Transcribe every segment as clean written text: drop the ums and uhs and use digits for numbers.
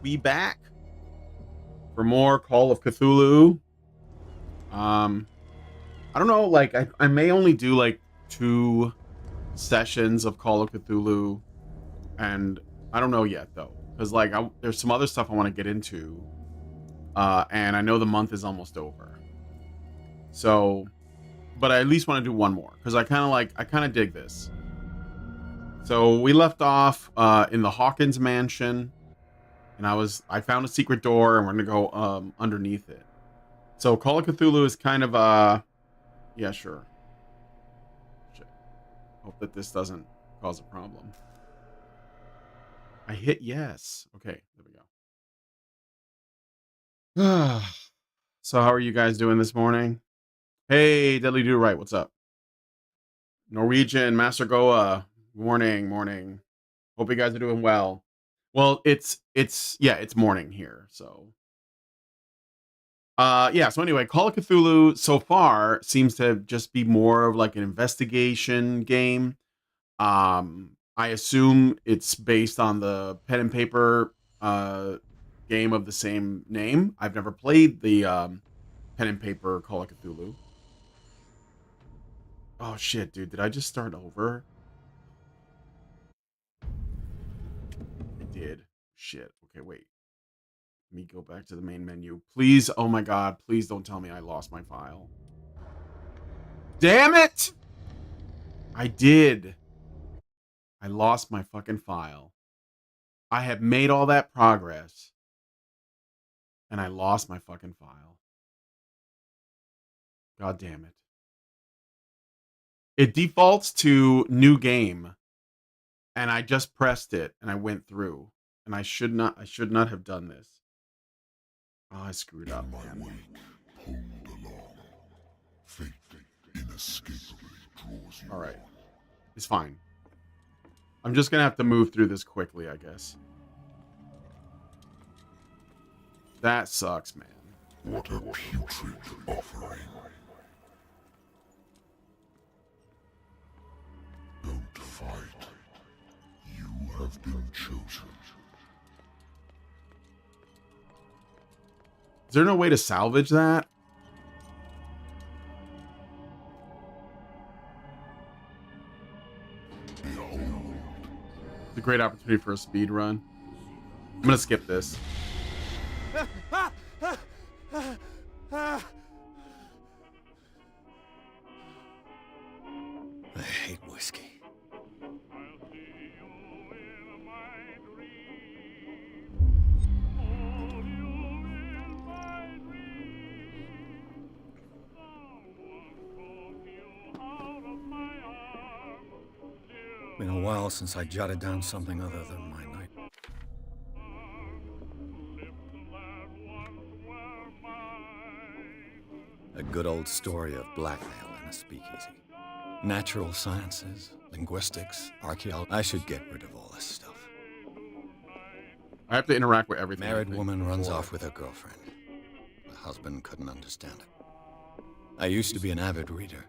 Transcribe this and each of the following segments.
be back for more Call of Cthulhu. I don't know, like I may only do like 2 sessions of Call of Cthulhu, and I don't know yet though, because like there's some other stuff I want to get into, and I know the month is almost over. So, but I at least want to do one more because I kind of dig this. So we left off in the Hawkins mansion, and I found a secret door, and we're gonna go underneath it. So Call of Cthulhu is kind of yeah, sure. Shit. Hope that this doesn't cause a problem. I hit yes. Okay, there we go. So how are you guys doing this morning? Hey, Deadly Do Right, what's up? Norwegian, Master Goa, morning. Hope you guys are doing well. Well, it's morning here, so yeah, so anyway, Call of Cthulhu so far seems to just be more of like an investigation game. I assume it's based on the pen and paper game of the same name. I've never played the pen and paper Call of Cthulhu. Oh shit, dude, did I just start over? I did. Shit. Okay, wait. Let me go back to the main menu. Please, oh my god, please don't tell me I lost my file. Damn it! I did. I lost my fucking file. I have made all that progress, and I lost my fucking file. God damn it. It defaults to new game, and I just pressed it, and I went through, and I should not have done this. Oh, I screwed up. My wake pulled along. Fate inescapably draws you. All right. It's fine. I'm just gonna have to move through this quickly, I guess. That sucks, man. What a putrid offering. Don't fight. You have been chosen. Is there no way to salvage that? Behold. It's a great opportunity for a speed run. I'm gonna skip this. I hate whiskey. Been a while since I jotted down something other than my night. A good old story of blackmail in a speakeasy. Natural sciences, linguistics, archaeology. I should get rid of all this stuff. I have to interact with everything. Married woman runs off with her girlfriend. The husband couldn't understand it. I used to be an avid reader.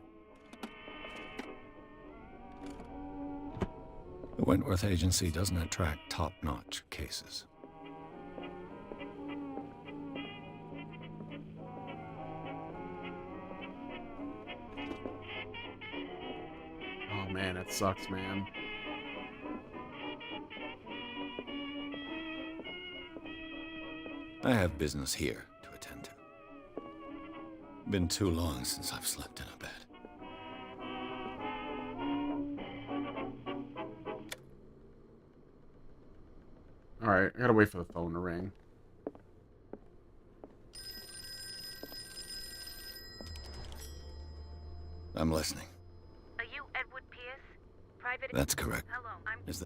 The Wentworth Agency doesn't attract top-notch cases. Oh man, that sucks, man. I have business here to attend to. Been too long since I've slept in a bed. All right, I gotta wait for the phone to ring. I'm listening. Are you Edward Pierce? Private. That's correct. Hello,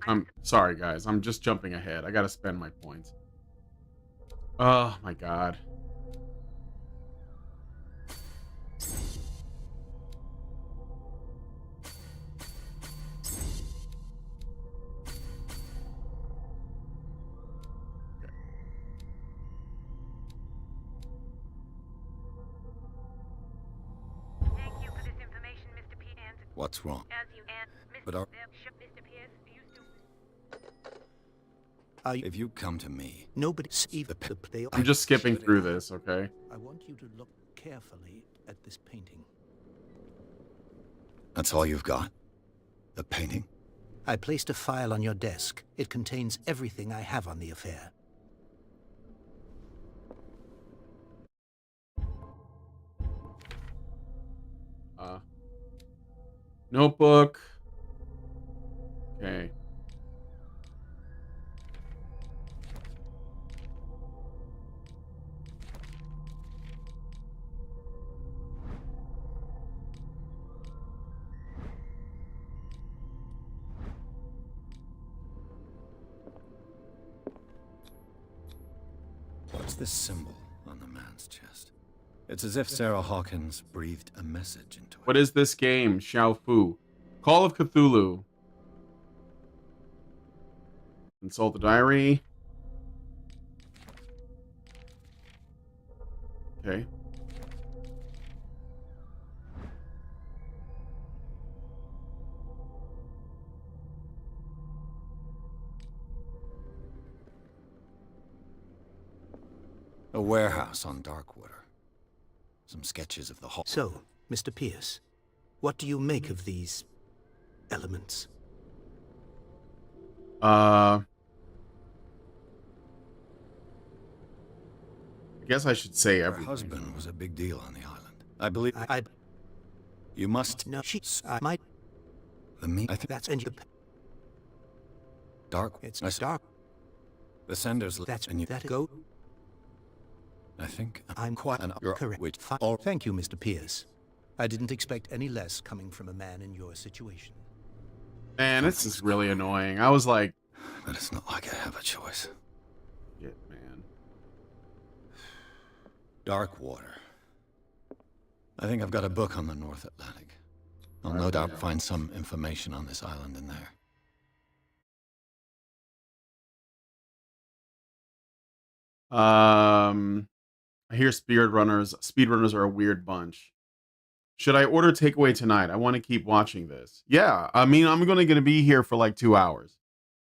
I'm sorry, guys. I'm just jumping ahead. I gotta spend my points. Oh my god. Thank you for this information, Mr. P. And What's wrong? as you and Mr. But our- Mr. Pierce used to. If you come to me, Nobody's even. I'm just skipping through this, okay? I want you to look carefully at this painting. that's all you've got? The painting? I placed a file on your desk. It contains everything I have on the affair. Notebook. Okay. What's this symbol on the man's chest? It's as if Sarah Hawkins breathed a message into it. What is this game? Xiao Fu. Call of Cthulhu. Consult the diary. Okay. A warehouse on Darkwater. Some sketches of the hall. So, Mr. Pierce, what do you make of these elements? I guess I should say Her everything. husband was a big deal on the island. I believe I you must. no, I might. The me. I think That's in the. dark. It's I s- dark. The senders. That's and you. that go. I think I'm quite you're correct. Which, Thank you, Mr. Pierce. I didn't expect any less coming from a man in your situation. Man, this is really annoying. I was like, but it's not like I have a choice. shit, man. Darkwater. I think I've got a book on the North Atlantic. I'll no doubt find some information on this island in there. I hear speedrunners are a weird bunch. Should I order takeaway tonight? I want to keep watching this. Yeah, I mean, I'm gonna be here for like 2 hours.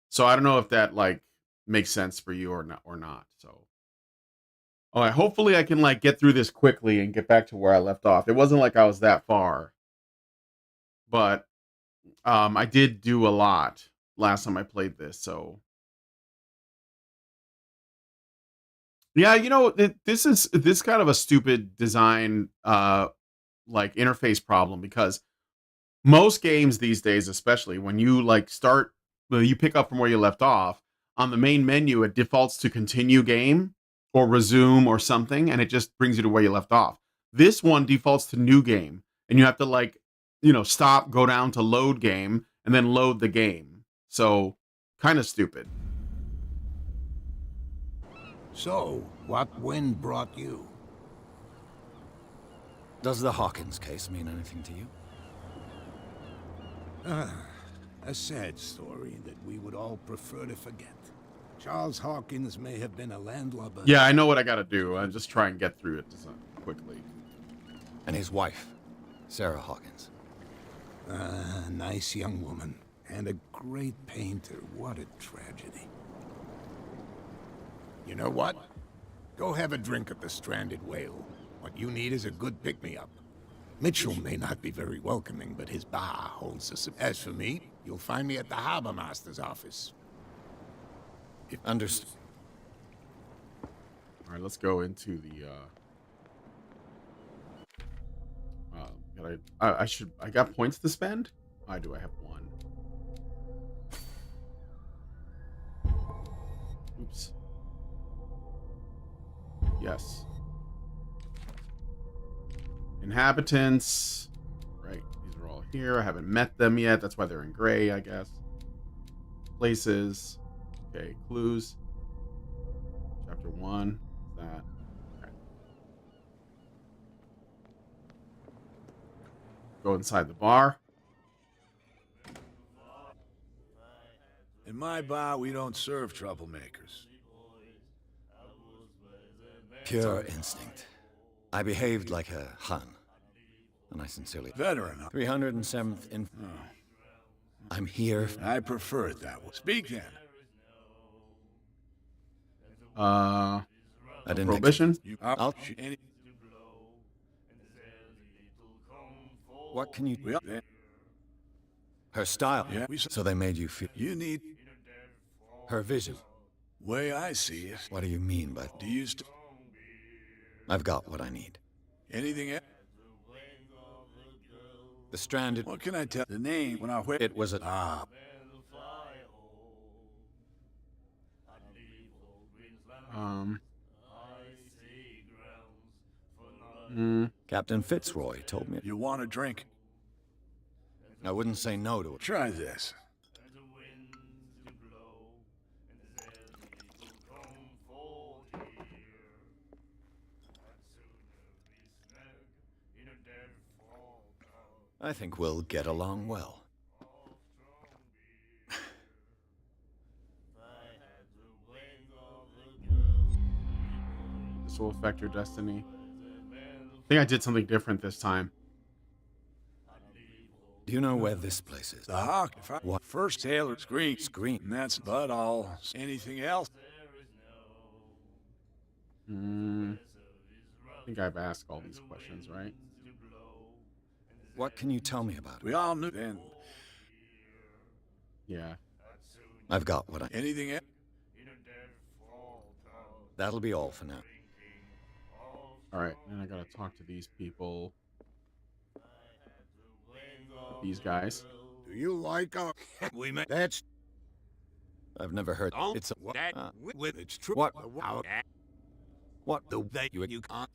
So I don't know if that like makes sense for you or not. So all right, hopefully I can like get through this quickly and get back to where I left off. It wasn't like I was that far. But I did do a lot last time I played this, so yeah, this is kind of a stupid design like interface problem because most games these days, especially when you like you pick up from where you left off on the main menu, it defaults to continue game or resume or something, and it just brings you to where you left off. This one defaults to new game, and you have to like, stop, go down to load game, and then load the game. So kind of stupid. So, what wind brought you? Does the Hawkins case mean anything to you? A sad story that we would all prefer to forget. Charles Hawkins may have been a landlubber. Yeah, I know what I gotta do. I just try and get through it quickly. And his wife, Sarah Hawkins. Nice young woman. And a great painter. What a tragedy. You know what? Go have a drink at the Stranded Whale. What you need is a good pick-me-up. Mitchell may not be very welcoming, but his bar holds us. As for me, you'll find me at the Harbor Master's office. Understood. All right, let's go into the I got points to spend? I do. I have one. Oops. Yes. Inhabitants. Right. These are all here. I haven't met them yet. That's why they're in gray, I guess. Places. Okay. Clues. Chapter 1. That. Okay. Go inside the bar. In my bar, we don't serve troublemakers. Pure instinct. I behaved like a Hun. And I sincerely... Veteran. 307th in... Oh. I'm here... I prefer it that way. Speak then. Uh, I didn't Prohibition? I'll... What can you... Her style. So they made you feel... You need... Her vision. Way I see it. What do you mean by... Do you I've got what I need. anything else? The stranded... What can I tell? The name when I wait. It was a... Ah. Captain Fitzroy told me... You want a drink? I wouldn't say no to it. Try this. I think we'll get along well. This will affect your destiny. I think I did something different this time. Do you know where this place is? The Hawk. If I... What? First sailor scream. Scream. And that's but all. Anything else? I think I've asked all these questions, right? What can you tell me about it? We all knew then. Yeah. I've got what I... Anything else? That'll be all for now. Alright, and I gotta talk to these people. These guys. Do you like our... We met. That's... I've never heard... Don't It's a... with it's true. What? What the they you can't.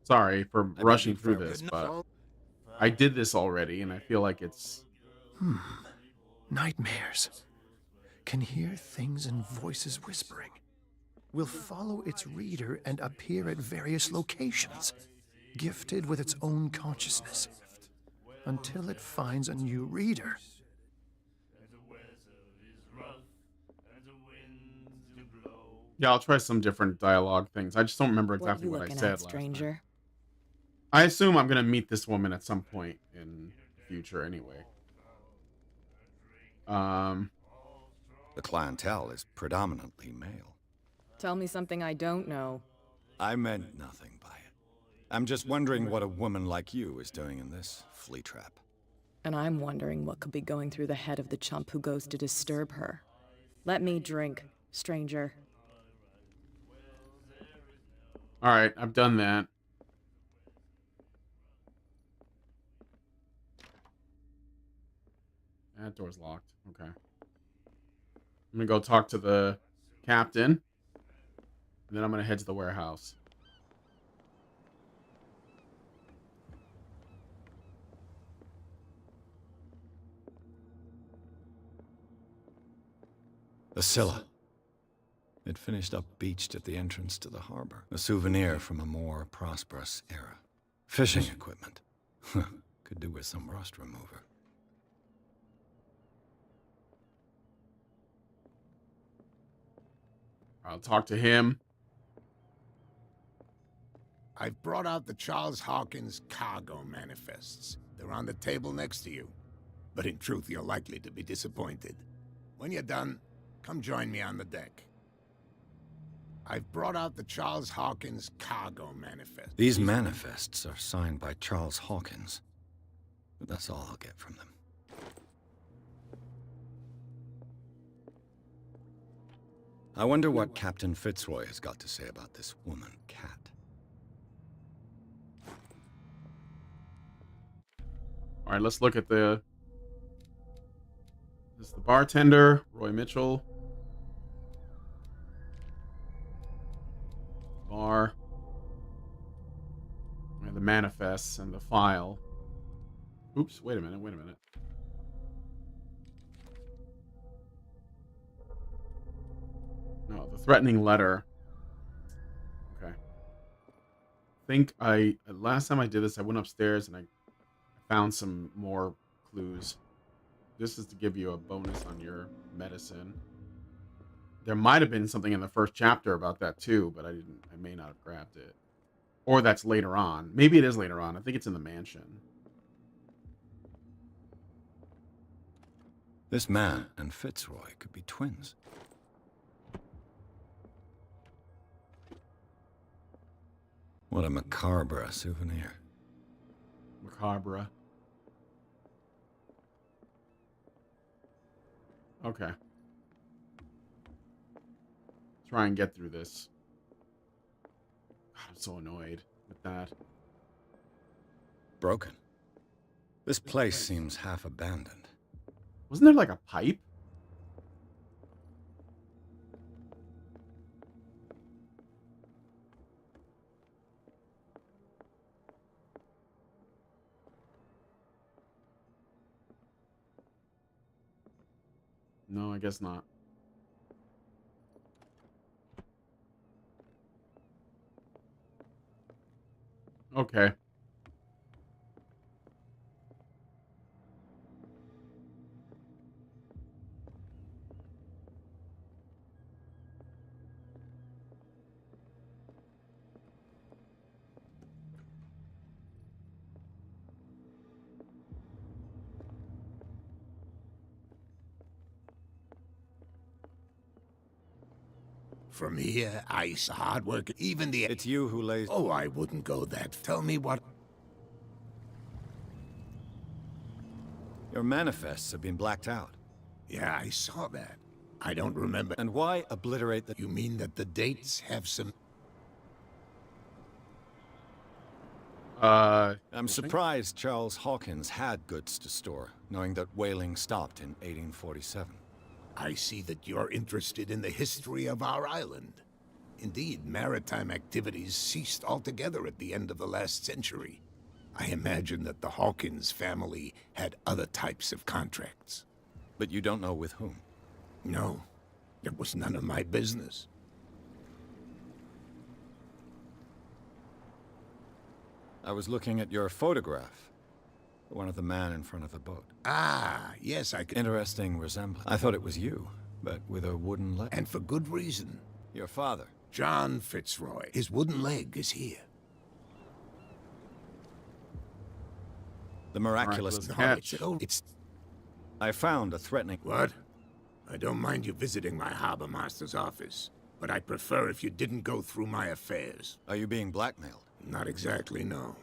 Sorry for rushing through fair. this, but I did this already, and I feel like it's... Nightmares. Can hear things and voices whispering. Will follow its reader and appear at various locations, gifted with its own consciousness, until it finds a new reader. Yeah, I'll try some different dialogue things. I just don't remember exactly what I said last time. stranger? I assume I'm gonna meet this woman at some point in the future anyway. The clientele is predominantly male. Tell me something I don't know. I meant nothing by it. I'm just wondering what a woman like you is doing in this flea trap. And I'm wondering what could be going through the head of the chump who goes to disturb her. Let me drink, stranger. Alright, I've done that. That door's locked. Okay. I'm gonna go talk to the captain. And then I'm gonna head to the warehouse. The Scylla. It finished up beached at the entrance to the harbor. A souvenir from a more prosperous era. Fishing equipment. Could do with some rust remover. I'll talk to him. I've brought out the Charles Hawkins cargo manifests. They're on the table next to you. But in truth, you're likely to be disappointed. When you're done, come join me on the deck. I've brought out the Charles Hawkins cargo manifest. These manifests are signed by Charles Hawkins. But that's all I'll get from them. I wonder what Captain Fitzroy has got to say about this woman, Cat. All right, let's look at the... This is the bartender, Roy Mitchell. Bar. And the manifests and the file. Oops, wait a minute. No, the threatening letter. Okay. Last time I did this, I went upstairs and I found some more clues. This is to give you a bonus on your medicine. There might have been something in the first chapter about that too, but I may not have grabbed it. Or that's later on. Maybe it is later on. I think it's in the mansion. This man and Fitzroy could be twins. What a macabre souvenir. Macabre. Okay. Try and get through this. God, I'm so annoyed with that. Broken. This place seems half abandoned. Wasn't there like a pipe? No, I guess not. Okay. From here, ice, hard work, even the... It's you who lays... Oh, I wouldn't go that. Tell me what... Your manifests have been blacked out. Yeah, I saw that. I don't remember. And why obliterate the... You mean that the dates have some... I'm surprised Charles Hawkins had goods to store, knowing that whaling stopped in 1847. I see that you're interested in the history of our island. Indeed, maritime activities ceased altogether at the end of the last century. I imagine that the Hawkins family had other types of contracts. But you don't know with whom? No, it was none of my business. I was looking at your photograph. One of the man in front of the boat. Ah, yes, I can... Interesting resemblance. I thought it was you, but with a wooden leg. And for good reason. Your father. John Fitzroy. His wooden leg is here. The miraculous catch. It's... I found a threatening... What? I don't mind you visiting my harbor master's office, but I'd prefer if you didn't go through my affairs. Are you being blackmailed? Not exactly, no.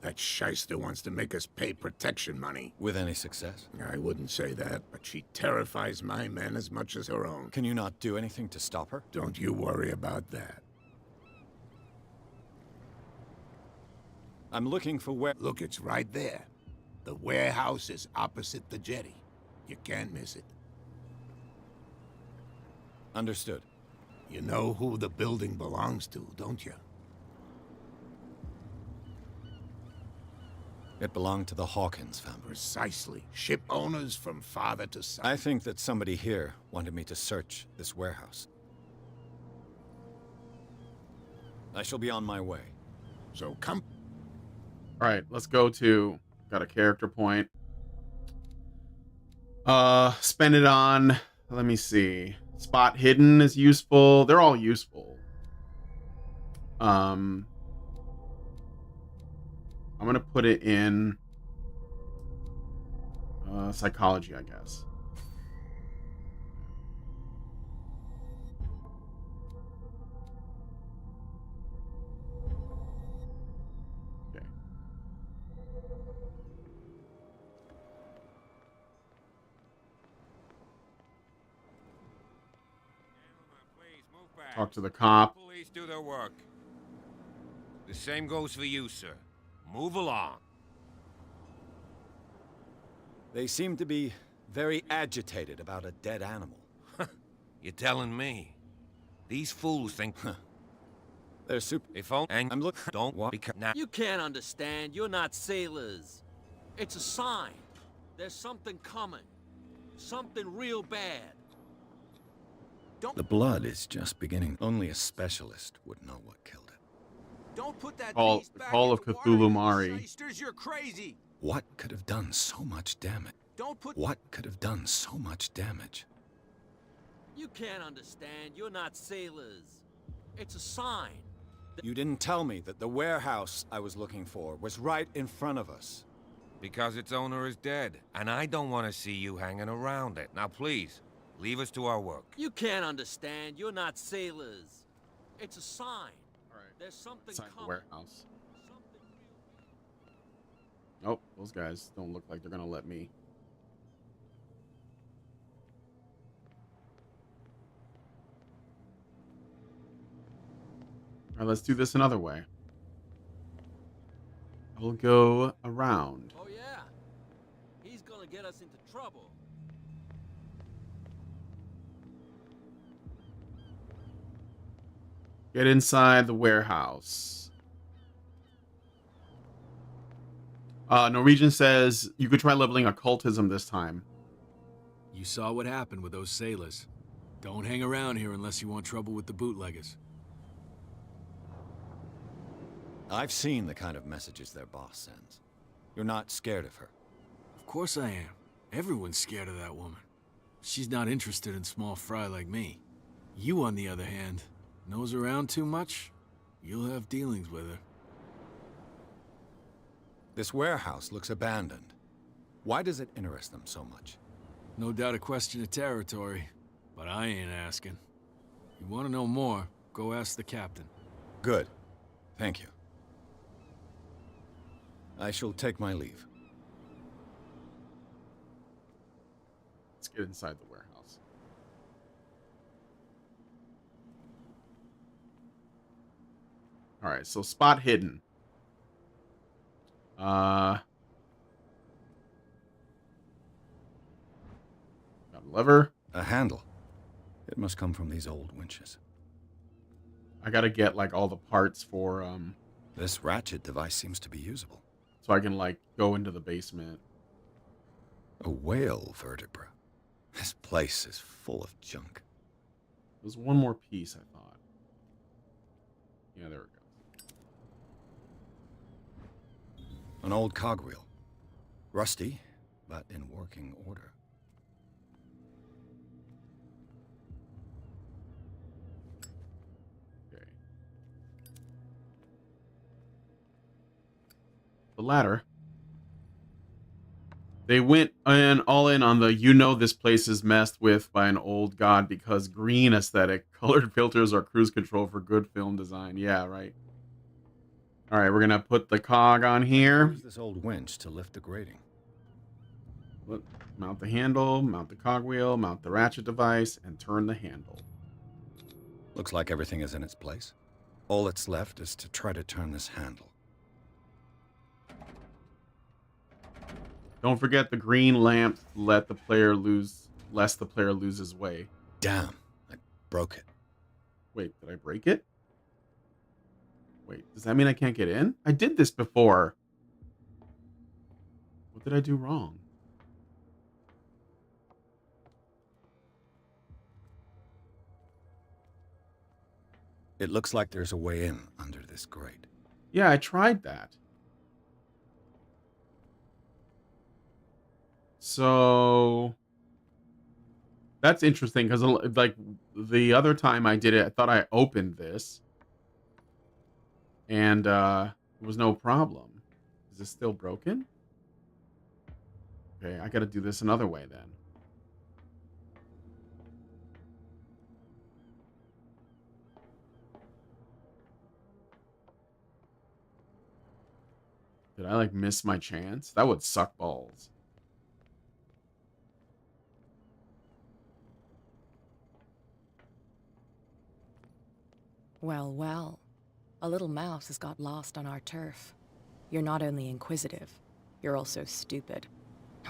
That shyster wants to make us pay protection money. With any success? I wouldn't say that, but she terrifies my men as much as her own. Can you not do anything to stop her? Don't you worry about that. I'm looking for where... Look, it's right there. The warehouse is opposite the jetty. You can't miss it. Understood. You know who the building belongs to, don't you? It belonged to the Hawkins family. Precisely. Ship owners from father to son. I think that somebody here wanted me to search this warehouse. I shall be on my way. So come... All right, let's go to... Got a character point. Spend it on... Let me see. Spot hidden is useful. They're all useful. I'm gonna put it in psychology, I guess. Okay. Talk to the cop. Police do their work. The same goes for you, sir. Move along. They seem to be very agitated about a dead animal. You're telling me? These fools think... They're super... If only... I'm look... Don't want... Now... You can't understand. You're not sailors. It's a sign. There's something coming. Something real bad. The blood is just beginning. Only a specialist would know what killed it. Don't put that Call of Cthulhu Mari. You're crazy. What could have done so much damage? Don't put... What could have done so much damage? You can't understand. You're not sailors. It's a sign. You didn't tell me that the warehouse I was looking for was right in front of us. Because its owner is dead, and I don't want to see you hanging around it. Now, please, leave us to our work. You can't understand. You're not sailors. It's a sign. All right. There's something inside the coming. warehouse. Something Nope, those guys don't look like they're gonna let me. All right, let's do this another way. I'll go around. Oh yeah. He's gonna get us into trouble. Get inside the warehouse. Norwegian says you could try leveling occultism this time. You saw what happened with those sailors. Don't hang around here unless you want trouble with the bootleggers. I've seen the kind of messages their boss sends. You're not scared of her. Of course I am. Everyone's scared of that woman. She's not interested in small fry like me. You, on the other hand, nose around too much, you'll have dealings with her. This warehouse looks abandoned. Why does it interest them so much? No doubt a question of territory, but I ain't asking. You want to know more, go ask the captain. Good. Thank you. I shall take my leave. Let's get inside the warehouse. All right, so spot hidden. Got a lever. A handle. It must come from these old winches. I gotta get like all the parts for This ratchet device seems to be usable. so I can like go into the basement. A whale vertebra. This place is full of junk. There's one more piece, I thought. Yeah, there we go. An old cogwheel. Rusty, but in working order. Okay. The ladder. They went all in on the this place is messed with by an old god because green aesthetic. Colored filters are cruise control for good film design. Yeah, right. All right, we're going to put the cog on here. Use this old winch to lift the grating. Mount the handle, mount the cogwheel, mount the ratchet device, and turn the handle. Looks like everything is in its place. All that's left is to try to turn this handle. Don't forget the green lamp lest the player loses way. Damn, I broke it. Wait, did I break it? Wait, does that mean I can't get in? I did this before. What did I do wrong? It looks like there's a way in under this grate. Yeah, I tried that. So that's interesting because like the other time I did it, I thought I opened this and there was no problem. Is this still broken? Okay, I got to do this another way then. Did I like miss my chance? That would suck balls. Well, well. A little mouse has got lost on our turf. You're not only inquisitive, you're also stupid.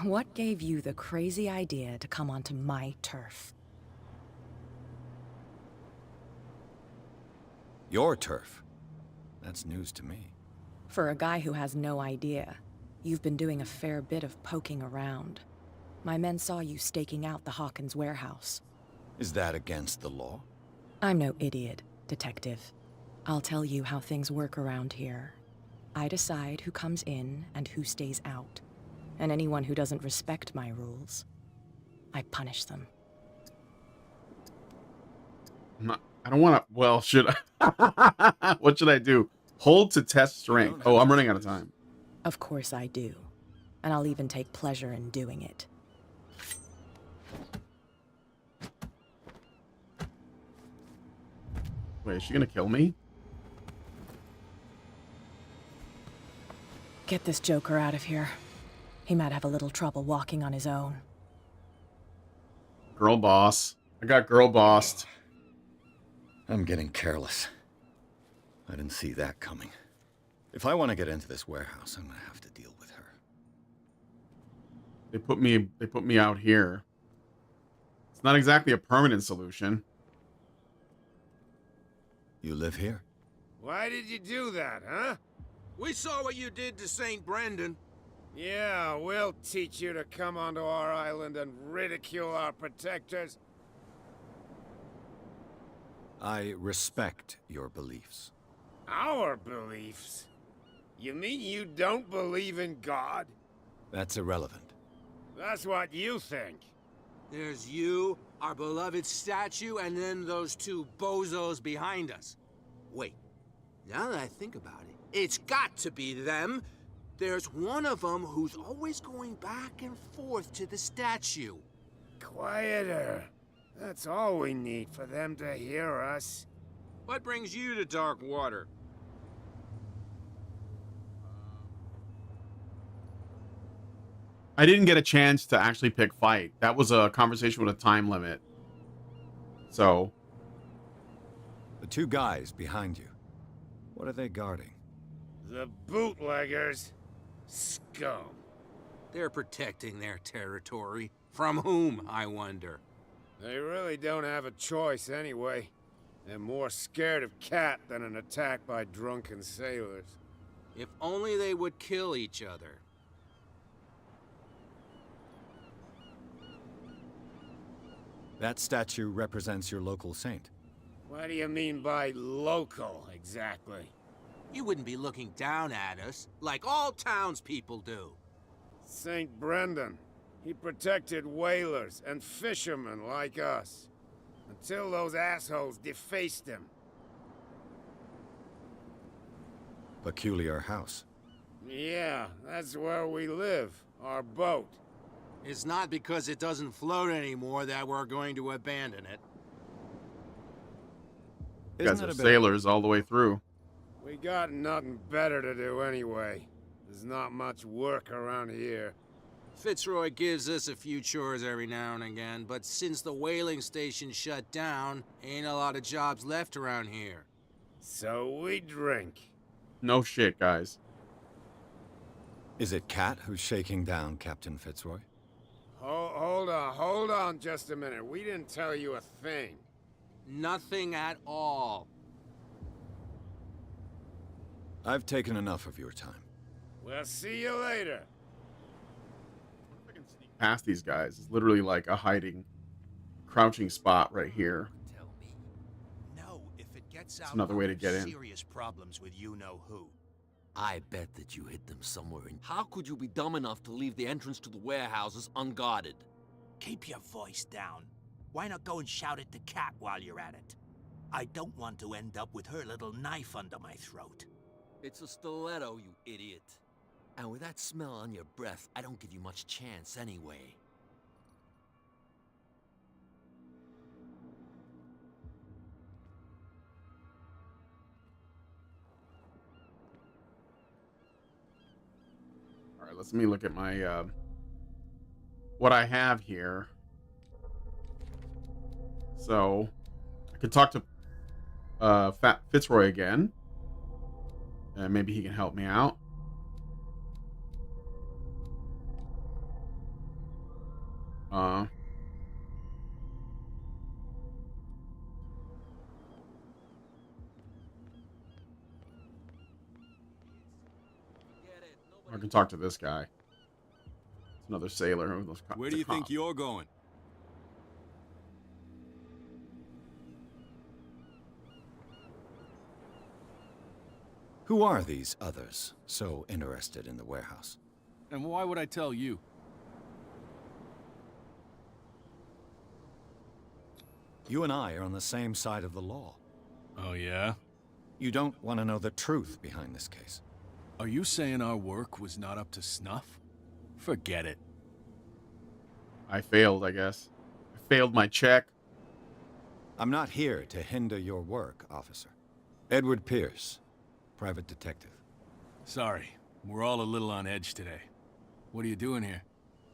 What gave you the crazy idea to come onto my turf? Your turf? That's news to me. For a guy who has no idea, you've been doing a fair bit of poking around. My men saw you staking out the Hawkins warehouse. Is that against the law? I'm no idiot, Detective. I'll tell you how things work around here. I decide who comes in and who stays out. And anyone who doesn't respect my rules, I punish them. I don't want to. Well, should I? What should I do? Hold to test strength. Oh, I'm running out of time. Of course I do. And I'll even take pleasure in doing it. Wait, is she gonna kill me? Get this joker out of here. He might have a little trouble walking on his own. Girl boss. I got girl bossed. I'm getting careless. I didn't see that coming. If I want to get into this warehouse, I'm gonna have to deal with her. They put me out here. It's not exactly a permanent solution. You live here? Why did you do that, huh? We saw what you did to St. Brendan. Yeah, we'll teach you to come onto our island and ridicule our protectors. I respect your beliefs. Our beliefs? You mean you don't believe in God? That's irrelevant. That's what you think. There's you, our beloved statue, and then those two bozos behind us. Wait, now that I think about it, it's got to be them. There's one of them who's always going back and forth to the statue. Quieter. That's all we need for them to hear us. What brings you to dark water? I didn't get a chance to actually pick fight. That was a conversation with a time limit. So. The two guys behind you. What are they guarding? The bootleggers. Scum. They're protecting their territory. From whom, I wonder? They really don't have a choice anyway. They're more scared of Cat than an attack by drunken sailors. If only they would kill each other. That statue represents your local saint. What do you mean by local, exactly? You wouldn't be looking down at us, like all townspeople do. St. Brendan. He protected whalers and fishermen like us. Until those assholes defaced him. Peculiar house. Yeah, that's where we live. Our boat. It's not because it doesn't float anymore that we're going to abandon it. You guys are sailors all the way through. We got nothing better to do anyway. There's not much work around here. Fitzroy gives us a few chores every now and again, but since the whaling station shut down, ain't a lot of jobs left around here. So we drink. No shit, guys. Is it Cat who's shaking down Captain Fitzroy? Hold on just a minute. We didn't tell you a thing. Nothing at all. I've taken enough of your time. We'll see you later. Past these guys is literally like a hiding, crouching spot right here. Tell me. No, if it gets out, another way to get in. Serious problems with you-know-who. I bet that you hid them somewhere in... How could you be dumb enough to leave the entrance to the warehouses unguarded? Keep your voice down. Why not go and shout at the cat while you're at it? I don't want to end up with her little knife under my throat. It's a stiletto, you idiot. And with that smell on your breath, I don't give you much chance anyway. All right, let me look at my what I have here. So I could talk to Fat Fitzroy again, and maybe he can help me out. I can talk to this guy. It's another sailor. Where do you think you're going? Who are these others so interested in the warehouse? And why would I tell you? You and I are on the same side of the law. Oh, yeah? You don't want to know the truth behind this case. Are you saying our work was not up to snuff? Forget it. I failed, I guess. I failed my check. I'm not here to hinder your work, officer. Edward Pierce, private detective. Sorry. We're all a little on edge today. What are you doing here?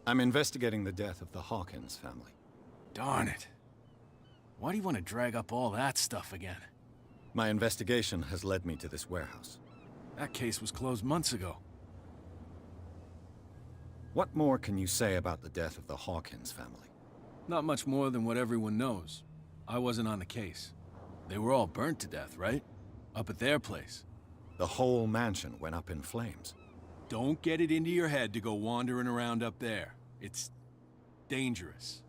I'm investigating the death of the Hawkins family. Darn it. Why do you want to drag up all that stuff again? My investigation has led me to this warehouse. That case was closed months ago. What more can you say about the death of the Hawkins family? Not much more than what everyone knows. I wasn't on the case. They were all burnt to death, right? Up at their place. The whole mansion went up in flames. Don't get it into your head to go wandering around up there. It's dangerous.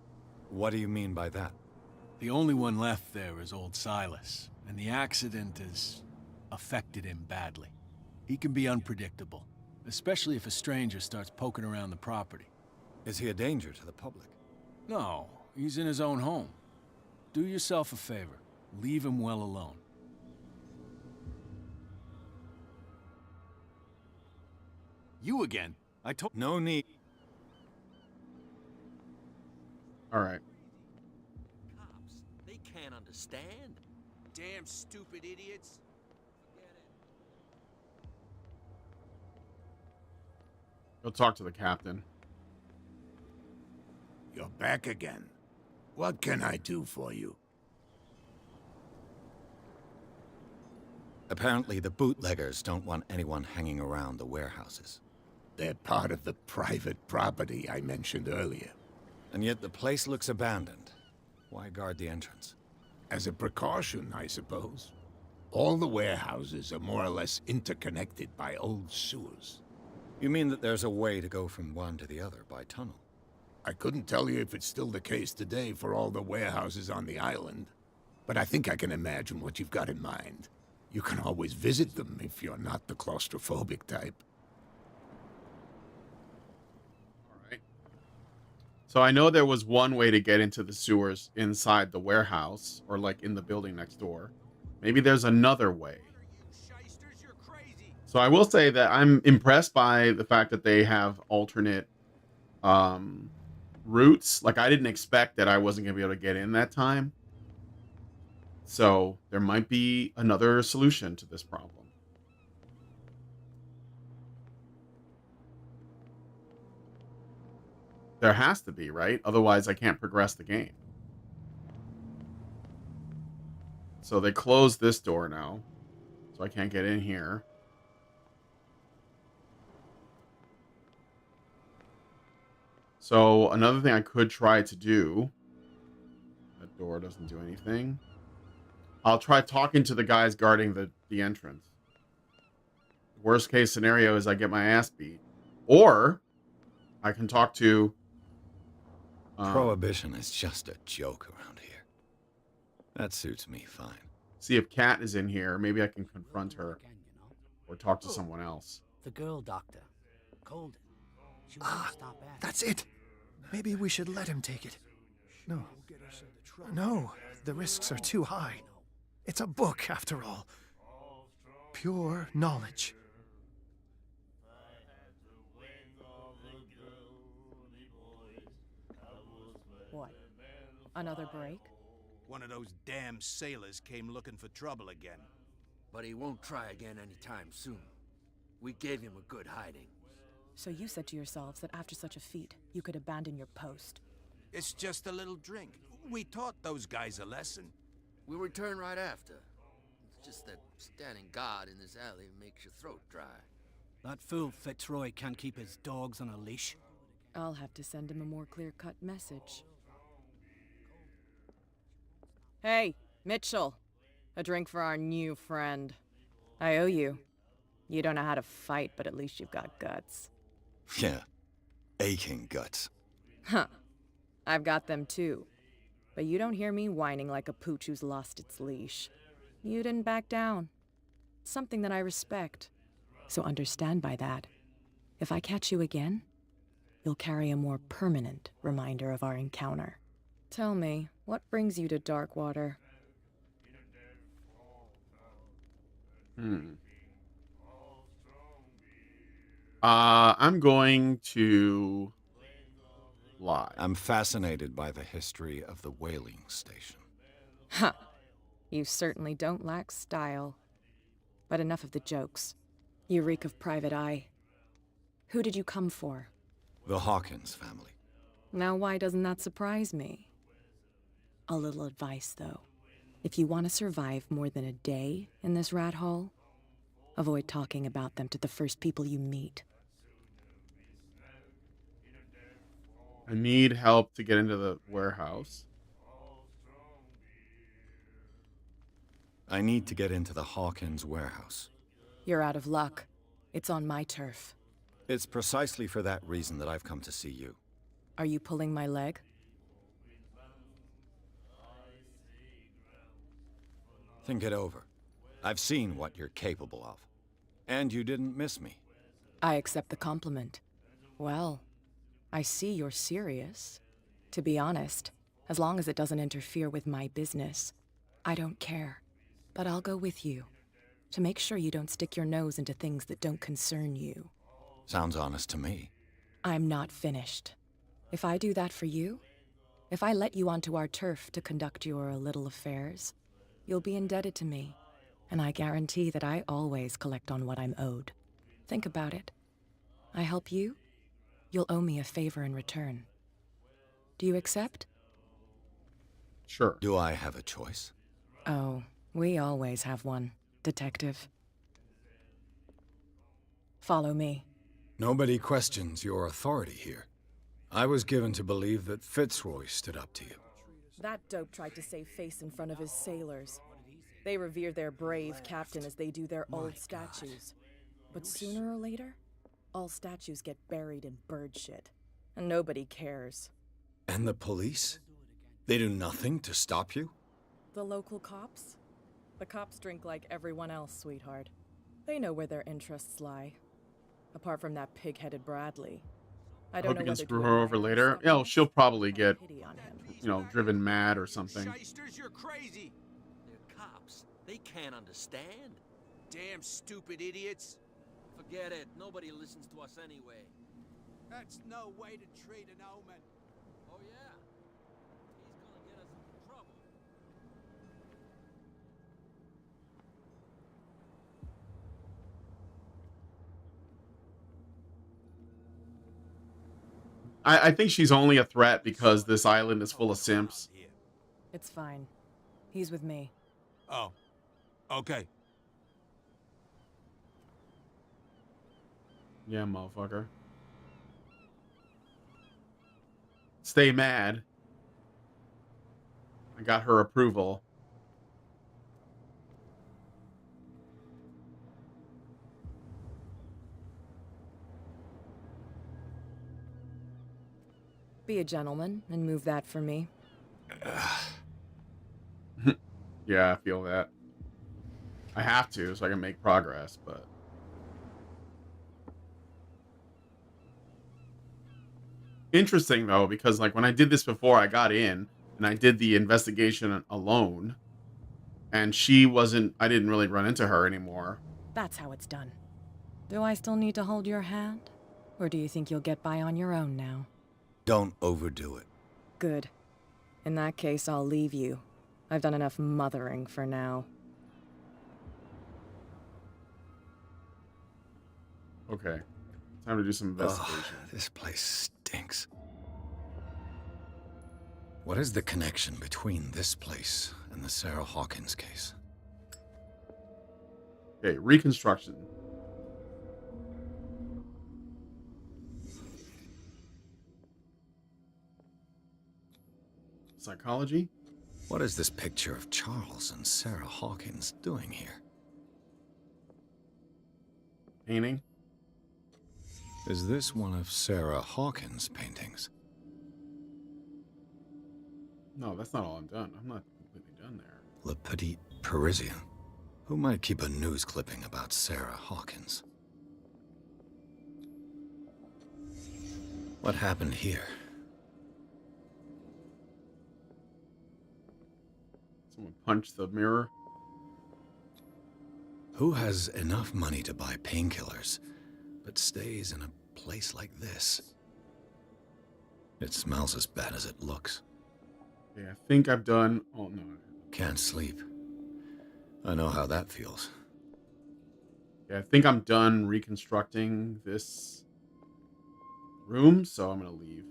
What do you mean by that? The only one left there is old Silas, and the accident has affected him badly. He can be unpredictable, especially if a stranger starts poking around the property. Is he a danger to the public? No, he's in his own home. Do yourself a favor. Leave him well alone. You again. I told— No need. All right. Cops, they can't understand. Damn stupid idiots. Go talk to the captain. You're back again. What can I do for you? Apparently the bootleggers don't want anyone hanging around the warehouses. They're part of the private property I mentioned earlier. And yet the place looks abandoned. Why guard the entrance? As a precaution, I suppose. All the warehouses are more or less interconnected by old sewers. You mean that there's a way to go from one to the other by tunnel? I couldn't tell you if it's still the case today for all the warehouses on the island, but I think I can imagine what you've got in mind. You can always visit them if you're not the claustrophobic type. All right. So I know there was one way to get into the sewers inside the warehouse, or like in the building next door. Maybe there's another way. So I will say that I'm impressed by the fact that they have alternate routes. Like, I didn't expect that I wasn't going to be able to get in that time. So there might be another solution to this problem. There has to be, right? Otherwise, I can't progress the game. So they closed this door now. So I can't get in here. So another thing I could try to do. That door doesn't do anything. I'll try talking to the guys guarding the entrance. Worst case scenario is I get my ass beat. Or I can talk to... Prohibition is just a joke around here. That suits me fine. See if Kat is in here. Maybe I can confront her. Or talk to someone else. The girl doctor. Colden. She won't stop at That's it. Maybe we should let him take it. No. No, the risks are too high. It's a book, after all. Pure knowledge. What? Another break? One of those damn sailors came looking for trouble again. But he won't try again anytime soon. We gave him a good hiding. So you said to yourselves that after such a feat, you could abandon your post. It's just a little drink. We taught those guys a lesson. We'll return right after. It's just that standing guard in this alley makes your throat dry. That fool Fitzroy can't keep his dogs on a leash. I'll have to send him a more clear-cut message. Hey, Mitchell. A drink for our new friend. I owe you. You don't know how to fight, but at least you've got guts. Yeah. Aching guts. Huh. I've got them too. But you don't hear me whining like a pooch who's lost its leash. You didn't back down. Something that I respect. So understand by that. If I catch you again, you'll carry a more permanent reminder of our encounter. Tell me, what brings you to Darkwater? I'm going to lie. I'm fascinated by the history of the whaling station. Huh. You certainly don't lack style. But enough of the jokes. You reek of private eye. Who did you come for? The Hawkins family. Now, why doesn't that surprise me? A little advice, though. If you want to survive more than a day in this rat hole, avoid talking about them to the first people you meet. I need help to get into the warehouse. I need to get into the Hawkins warehouse. You're out of luck. It's on my turf. It's precisely for that reason that I've come to see you. Are you pulling my leg? Think it over. I've seen what you're capable of. And you didn't miss me. I accept the compliment. Well, I see you're serious. To be honest, as long as it doesn't interfere with my business, I don't care. But I'll go with you, to make sure you don't stick your nose into things that don't concern you. Sounds honest to me. I'm not finished. If I do that for you, if I let you onto our turf to conduct your little affairs, you'll be indebted to me, and I guarantee that I always collect on what I'm owed. Think about it. I help you, you'll owe me a favor in return. Do you accept? Sure. Do I have a choice? Oh, we always have one, Detective. Follow me. Nobody questions your authority here. I was given to believe that Fitzroy stood up to you. That dope tried to save face in front of his sailors. They revere their brave captain as they do their old statues. But sooner or later, all statues get buried in bird shit. And nobody cares. And the police? They do nothing to stop you? The local cops? The cops drink like everyone else, sweetheart. They know where their interests lie. Apart from that pig-headed Bradley. I don't Hope know you can whether screw to her over admire later. yourself Yeah, or she'll probably get, pity on him. you know, driven mad or something. Shysters, you're crazy. They're cops. They can't understand. Damn stupid idiots. Forget it. Nobody listens to us anyway. That's no way to treat an omen. Oh, yeah. He's gonna get us into trouble. I think she's only a threat because this island is full of simps. It's fine. He's with me. Oh. Okay. Yeah, motherfucker. Stay mad. I got her approval. Be a gentleman and move that for me. Yeah, I feel that. I have to so I can make progress, but... Interesting, though, because, like, when I did this before, I got in, and I did the investigation alone, and she wasn't... I didn't really run into her anymore. That's how it's done. Do I still need to hold your hand? Or do you think you'll get by on your own now? Don't overdo it. Good. In that case, I'll leave you. I've done enough mothering for now. Okay. Time to do some investigation. Oh, this place stinks. What is the connection between this place and the Sarah Hawkins case? Okay, reconstruction. Psychology? What is this picture of Charles and Sarah Hawkins doing here? Painting? Is this one of Sarah Hawkins' paintings? No, that's not all I'm done. I'm not completely done there. Le Petit Parisien. Who might keep a news clipping about Sarah Hawkins? What happened here? Someone punched the mirror. Who has enough money to buy painkillers, but stays in a place like this? It smells as bad as it looks. Okay, I think I've done... Oh, no. Can't sleep. I know how that feels. Yeah, I think I'm done reconstructing this room, so I'm gonna leave.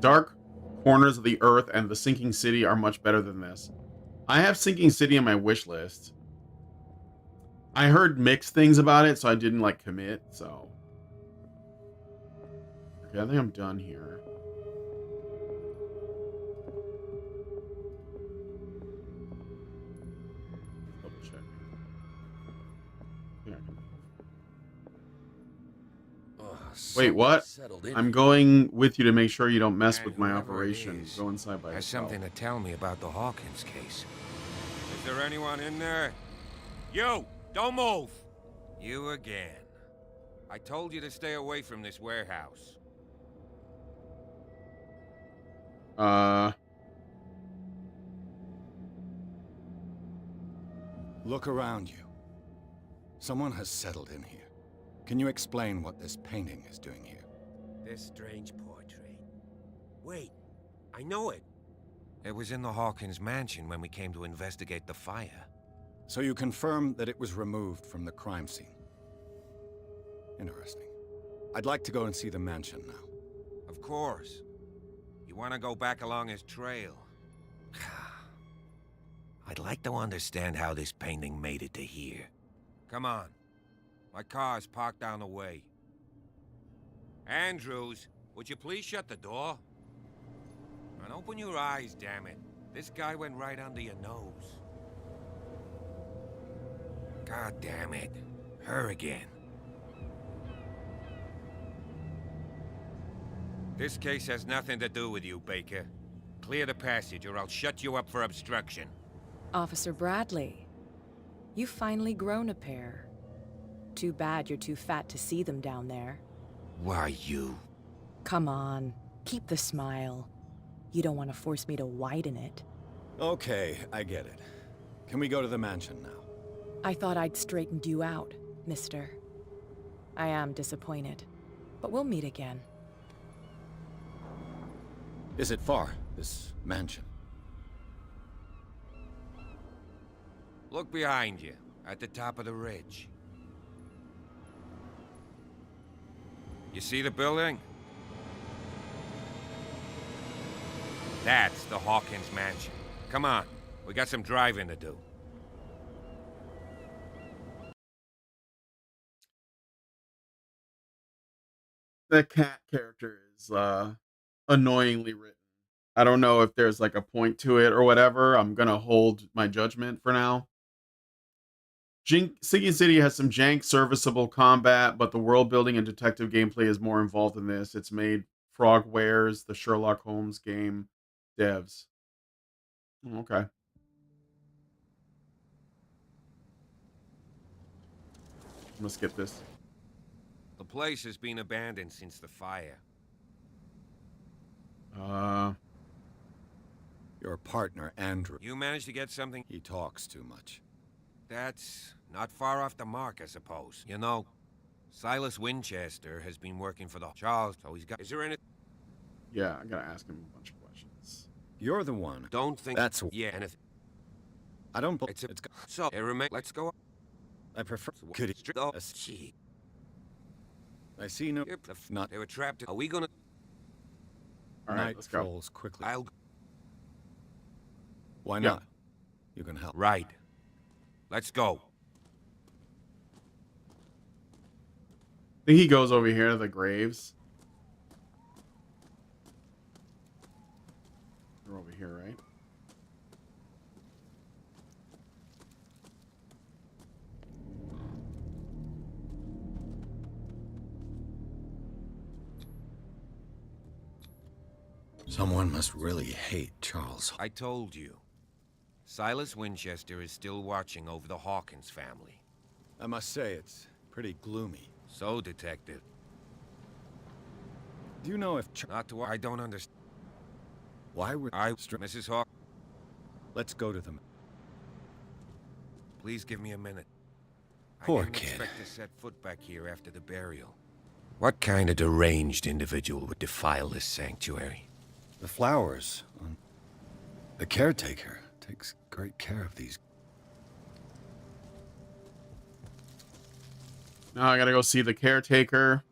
Dark corners of the earth and the sinking city are much better than this. I have sinking city on my wish list. I heard mixed things about it, so I didn't like commit. So okay, I think I'm done here. Double check. Yeah. Wait, what? I'm going with you to make sure you don't mess with my operation. Go inside by yourself. Has something to tell me about the Hawkins case. Is there anyone in there? You! Don't move! You again. I told you to stay away from this warehouse. Look around you. Someone has settled in here. Can you explain what this painting is doing here? This strange portrait. Wait, I know it. It was in the Hawkins mansion when we came to investigate the fire. So you confirm that it was removed from the crime scene. Interesting. I'd like to go and see the mansion now. Of course. You want to go back along his trail? I'd like to understand how this painting made it to here. Come on. My car's parked down the way. Andrews, would you please shut the door? And open your eyes, damn it. This guy went right under your nose. God damn it. Her again. This case has nothing to do with you, Baker. Clear the passage or I'll shut you up for obstruction. Officer Bradley, you've finally grown a pair. Too bad you're too fat to see them down there. Why you? Come on, keep the smile. You don't want to force me to widen it. Okay, I get it. Can we go to the mansion now? I thought I'd straightened you out, mister. I am disappointed, but we'll meet again. Is it far, this mansion? Look behind you, at the top of the ridge. You see the building? That's the Hawkins mansion. Come on, we got some driving to do. The cat character is annoyingly written. I don't know if there's like a point to it or whatever. I'm gonna hold my judgment for now. Sinking City has some jank, serviceable combat, but the world building and detective gameplay is more involved in this. It's made Frogwares, the Sherlock Holmes game devs. Okay. I'm gonna skip this. The place has been abandoned since the fire. Your partner, Andrew. You managed to get something? He talks too much. That's not far off the mark, I suppose. You know, Silas Winchester has been working for the Charles, so he's got... Is there any... Yeah, I gotta ask him a bunch of questions. You're the one. Don't think... That's... Yeah, and if... I don't... It's so, let's go... I prefer... Could he... Gee. I see no... Not... They were trapped... Are we gonna... All right, let's go. Falls quickly. I'll... Why not? You can help. Right. Let's go. I think he goes over here to the graves. They're over here, right? Someone must really hate Charles. I told you. Silas Winchester is still watching over the Hawkins family. I must say, it's pretty gloomy. So, Detective. Do you know if... Not to... I don't understand. Why would... Mrs. Hawk... Let's go to them. Please give me a minute. Poor I didn't kid. expect to set foot back here after the burial. What kind of deranged individual would defile this sanctuary? The flowers. The caretaker takes great care of these. Now I gotta go see the caretaker.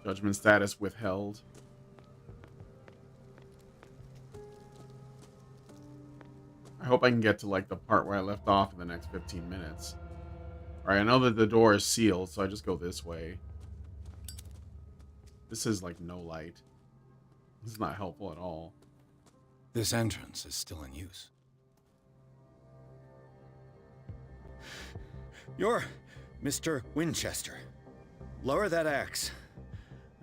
Judgment status withheld. I hope I can get to like the part where I left off in the next 15 minutes. Alright, I know that the door is sealed, so I just go this way. This is like no light. This is not helpful at all. This entrance is still in use. You're Mr. Winchester. Lower that axe.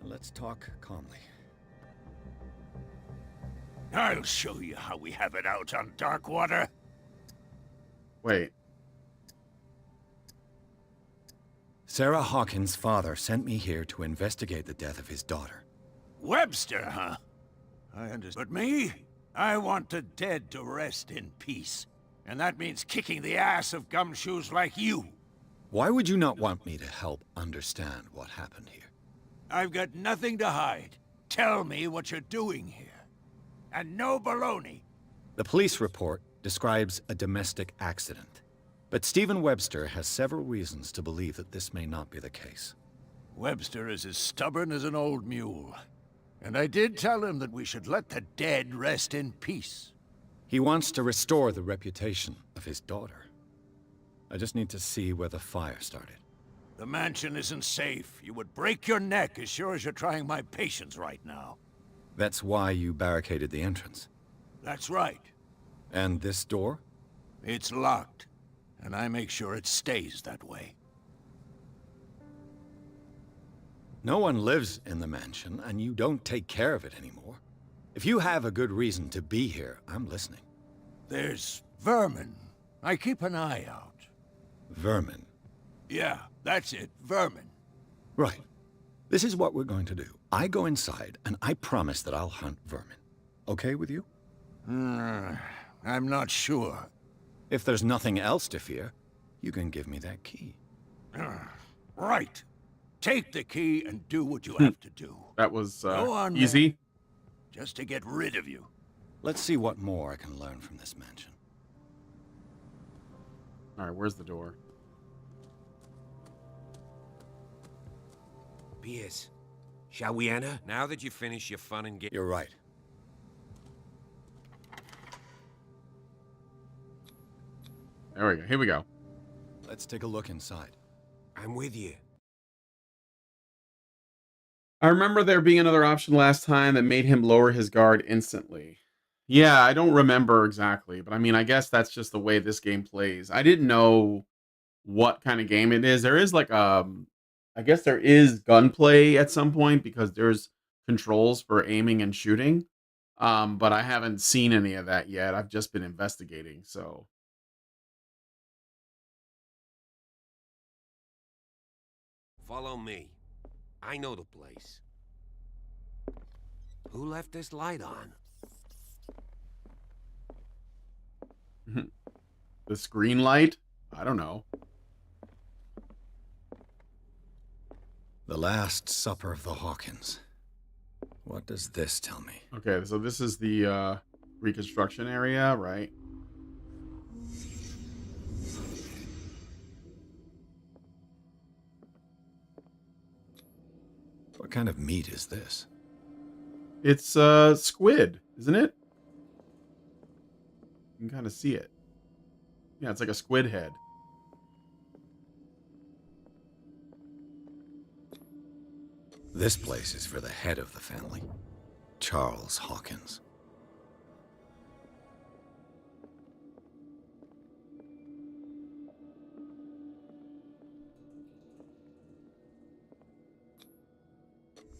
And let's talk calmly. I'll show you how we have it out on Darkwater. Wait. Sarah Hawkins' father sent me here to investigate the death of his daughter. Webster, huh? I understand. But me? I want the dead to rest in peace. And that means kicking the ass of gumshoes like you. Why would you not want me to help understand what happened here? I've got nothing to hide. Tell me what you're doing here. And no baloney. The police report describes a domestic accident. But Stephen Webster has several reasons to believe that this may not be the case. Webster is as stubborn as an old mule. And I did tell him that we should let the dead rest in peace. He wants to restore the reputation of his daughter. I just need to see where the fire started. The mansion isn't safe. You would break your neck as sure as you're trying my patience right now. That's why you barricaded the entrance. That's right. And this door? It's locked. And I make sure it stays that way. No one lives in the mansion, and you don't take care of it anymore. If you have a good reason to be here, I'm listening. There's vermin. I keep an eye out. Vermin? Yeah, that's it. Vermin. Right. This is what we're going to do. I go inside, and I promise that I'll hunt vermin. Okay with you? I'm not sure. If there's nothing else to fear, you can give me that key. Right. Take the key and do what you have to do. That was Go on, easy. man. Just to get rid of you. Let's see what more I can learn from this mansion. Alright, where's the door? Pierce, shall we enter? Now that you finish your fun and get... You're right. There we go. Here we go. Let's take a look inside. I'm with you. I remember there being another option last time that made him lower his guard instantly. Yeah, I don't remember exactly, but I mean, I guess that's just the way this game plays. I didn't know what kind of game it is. There is like I guess there is gunplay at some point because there's controls for aiming and shooting. But I haven't seen any of that yet. I've just been investigating, so. Follow me. I know the place. Who left this light on? The screen light? I don't know. The Last Supper of the Hawkins. What does this tell me? Okay, so this is the reconstruction area, right? What kind of meat is this? It's squid, isn't it? You can kind of see it. Yeah, it's like a squid head. This place is for the head of the family, Charles Hawkins.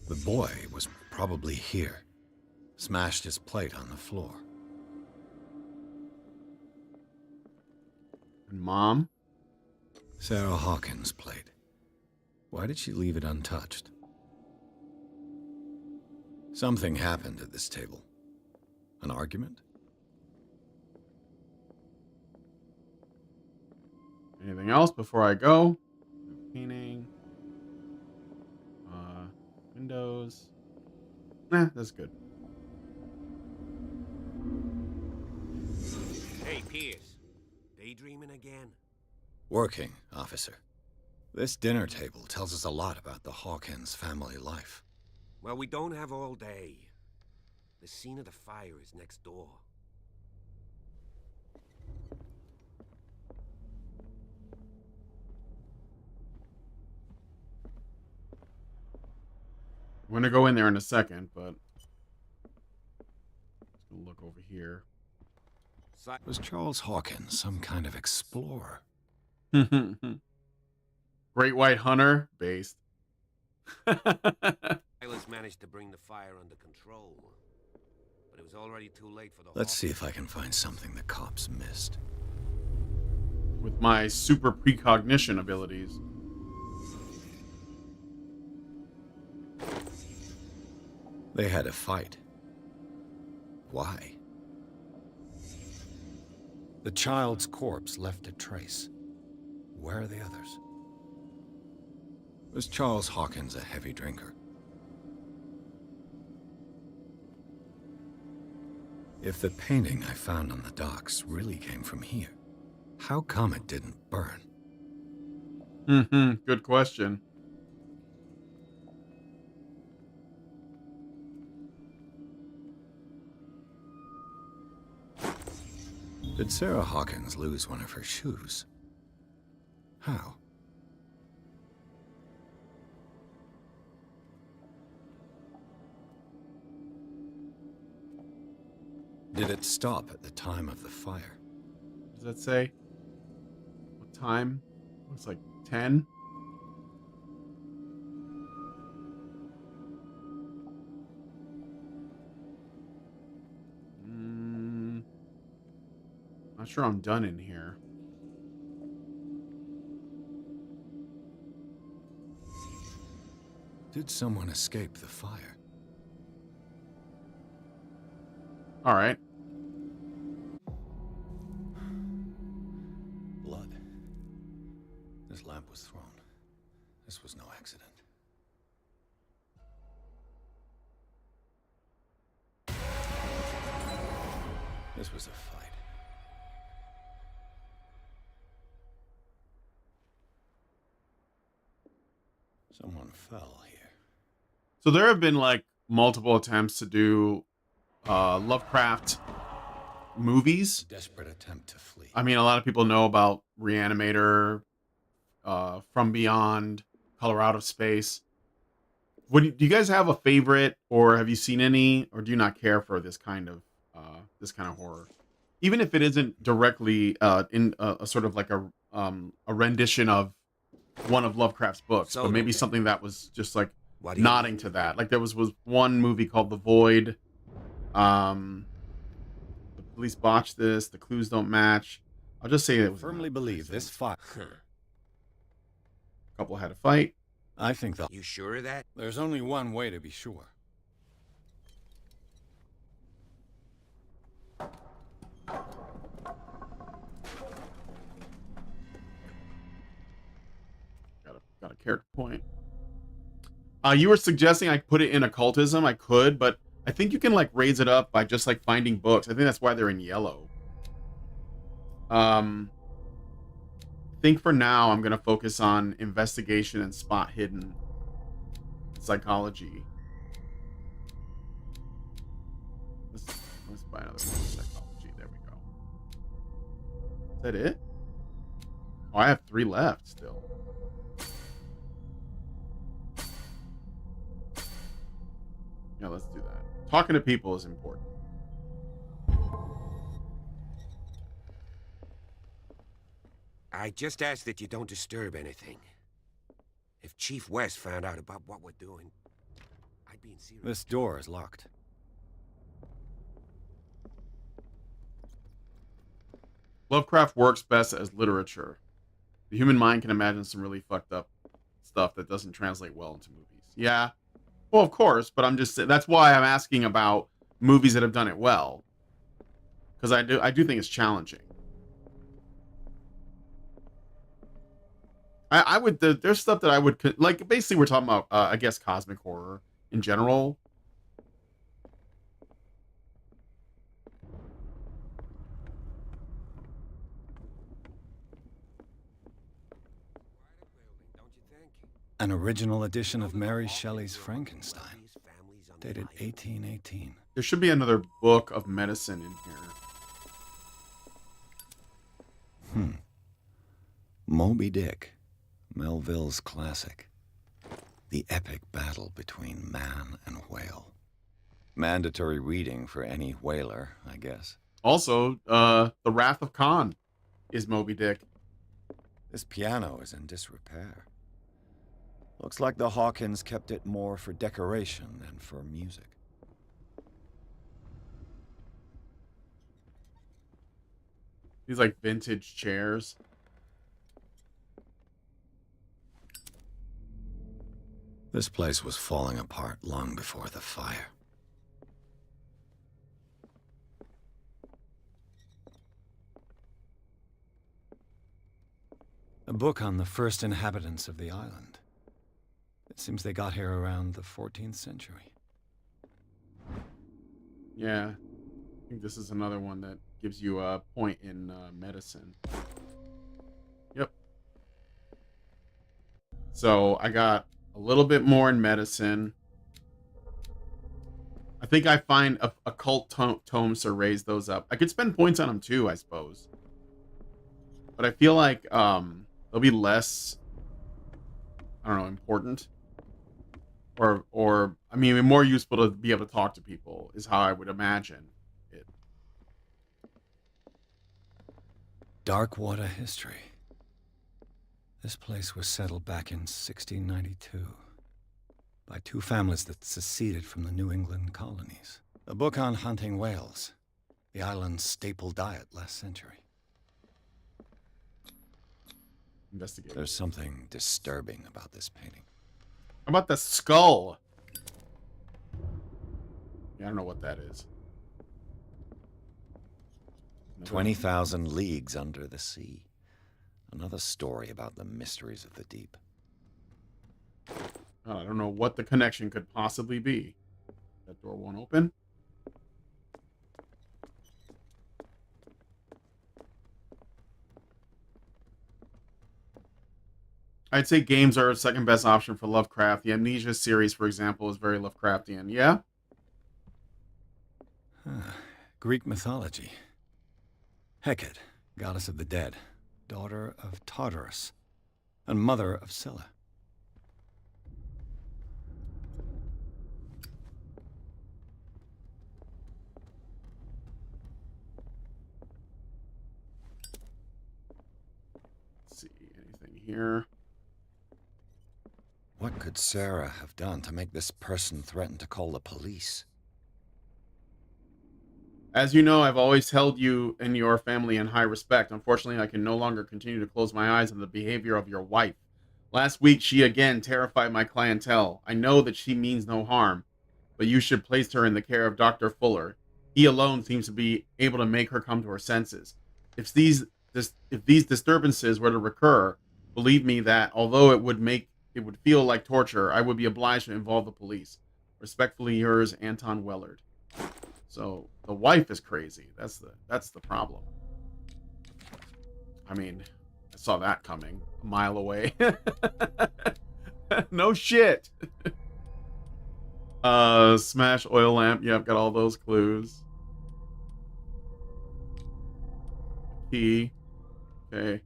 The boy was probably here. Smashed his plate on the floor. And Mom? Sarah Hawkins' plate. Why did she leave it untouched? Something happened at this table. An argument? Anything else before I go? Painting. Windows. Nah, that's good. Hey, Pierce. They daydreaming again? Working, officer. This dinner table tells us a lot about the Hawkins family life. Well, we don't have all day. The scene of the fire is next door. I'm gonna go in there in a second, but just gonna look over here. Was Charles Hawkins some kind of explorer? Great White Hunter based. Silas managed to bring the fire under control, but it was already too late for the. Let's see if I can find something the cops missed. With my super precognition abilities. They had a fight. Why? The child's corpse left a trace. Where are the others? Was Charles Hawkins a heavy drinker? If the painting I found on the docks really came from here, how come it didn't burn? Good question. Did Sarah Hawkins lose one of her shoes? How? Did it stop at the time of the fire? Does that say? What time? Looks like 10. Not sure I'm done in here. Did someone escape the fire? All right. Blood. This lamp was thrown. This was no accident. This was a fight. Someone fell here. So there have been like multiple attempts to do Lovecraft movies. Desperate attempt to flee. I mean, a lot of people know about Reanimator, From Beyond, Color Out of Space. Do you guys have a favorite, or have you seen any, or do you not care for this kind of horror? Even if it isn't directly in a sort of like a rendition of one of Lovecraft's books, but maybe something that was just like nodding to that. Like there was one movie called The Void. The police botched this. The clues don't match. I'll just say it was firmly believe this fire. Couple had a fight. I think that. You sure of that? There's only one way to be sure. Got a character point. You were suggesting I put it in occultism. I could, but I think you can like raise it up by just like finding books. I think that's why they're in yellow. I think for now I'm gonna focus on investigation and spot hidden psychology. Let's buy another psychology. There we go. Is that it? Oh, I have 3 left still. Yeah, let's do that. Talking to people is important. I just ask that you don't disturb anything. If Chief West found out about what we're doing, I'd be in serious. This door is locked. Lovecraft works best as literature. The human mind can imagine some really fucked up stuff that doesn't translate well into movies. Yeah. Well, of course, but I'm just that's why I'm asking about movies that have done it well. Because I do think it's challenging. I would there's stuff that I would like. Basically, we're talking about I guess cosmic horror in general. An original edition of Mary Shelley's Frankenstein, dated 1818. There should be another book of medicine in here. Moby Dick, Melville's classic. The epic battle between man and whale. Mandatory reading for any whaler, I guess. Also, The Wrath of Khan is Moby Dick. This piano is in disrepair. Looks like the Hawkins kept it more for decoration than for music. These like vintage chairs. This place was falling apart long before the fire. A book on the first inhabitants of the island. It seems they got here around the 14th century. Yeah. I think this is another one that gives you a point in medicine. Yep. So I got a little bit more in medicine. I think I find occult tomes to raise those up. I could spend points on them too, I suppose. But I feel like they'll be less, I don't know, important. Or I mean, more useful to be able to talk to people is how I would imagine it. Darkwater history. This place was settled back in 1692 by two families that seceded from the New England colonies. A book on hunting whales, the island's staple diet last century. Investigator. There's something disturbing about this painting. How about the skull? Yeah, I don't know what that is. 20,000 leagues under the sea. Another story about the mysteries of the deep. Oh, I don't know what the connection could possibly be. That door won't open. I'd say games are a second best option for Lovecraft. The Amnesia series, for example, is very Lovecraftian. Yeah? Greek mythology. Hecate, goddess of the dead, daughter of Tartarus, and mother of Scylla. Let's see, anything here? What could Sarah have done to make this person threaten to call the police? As you know, I've always held you and your family in high respect. Unfortunately, I can no longer continue to close my eyes on the behavior of your wife. Last week, she again terrified my clientele. I know that she means no harm, but you should place her in the care of Dr. Fuller. He alone seems to be able to make her come to her senses. If these disturbances were to recur, believe me that although it would feel like torture, I would be obliged to involve the police. Respectfully yours, Anton Wellard. So the wife is crazy. That's the problem. I mean, I saw that coming a mile away. No shit. Smash oil lamp. Yep, got all those clues. Key. Okay.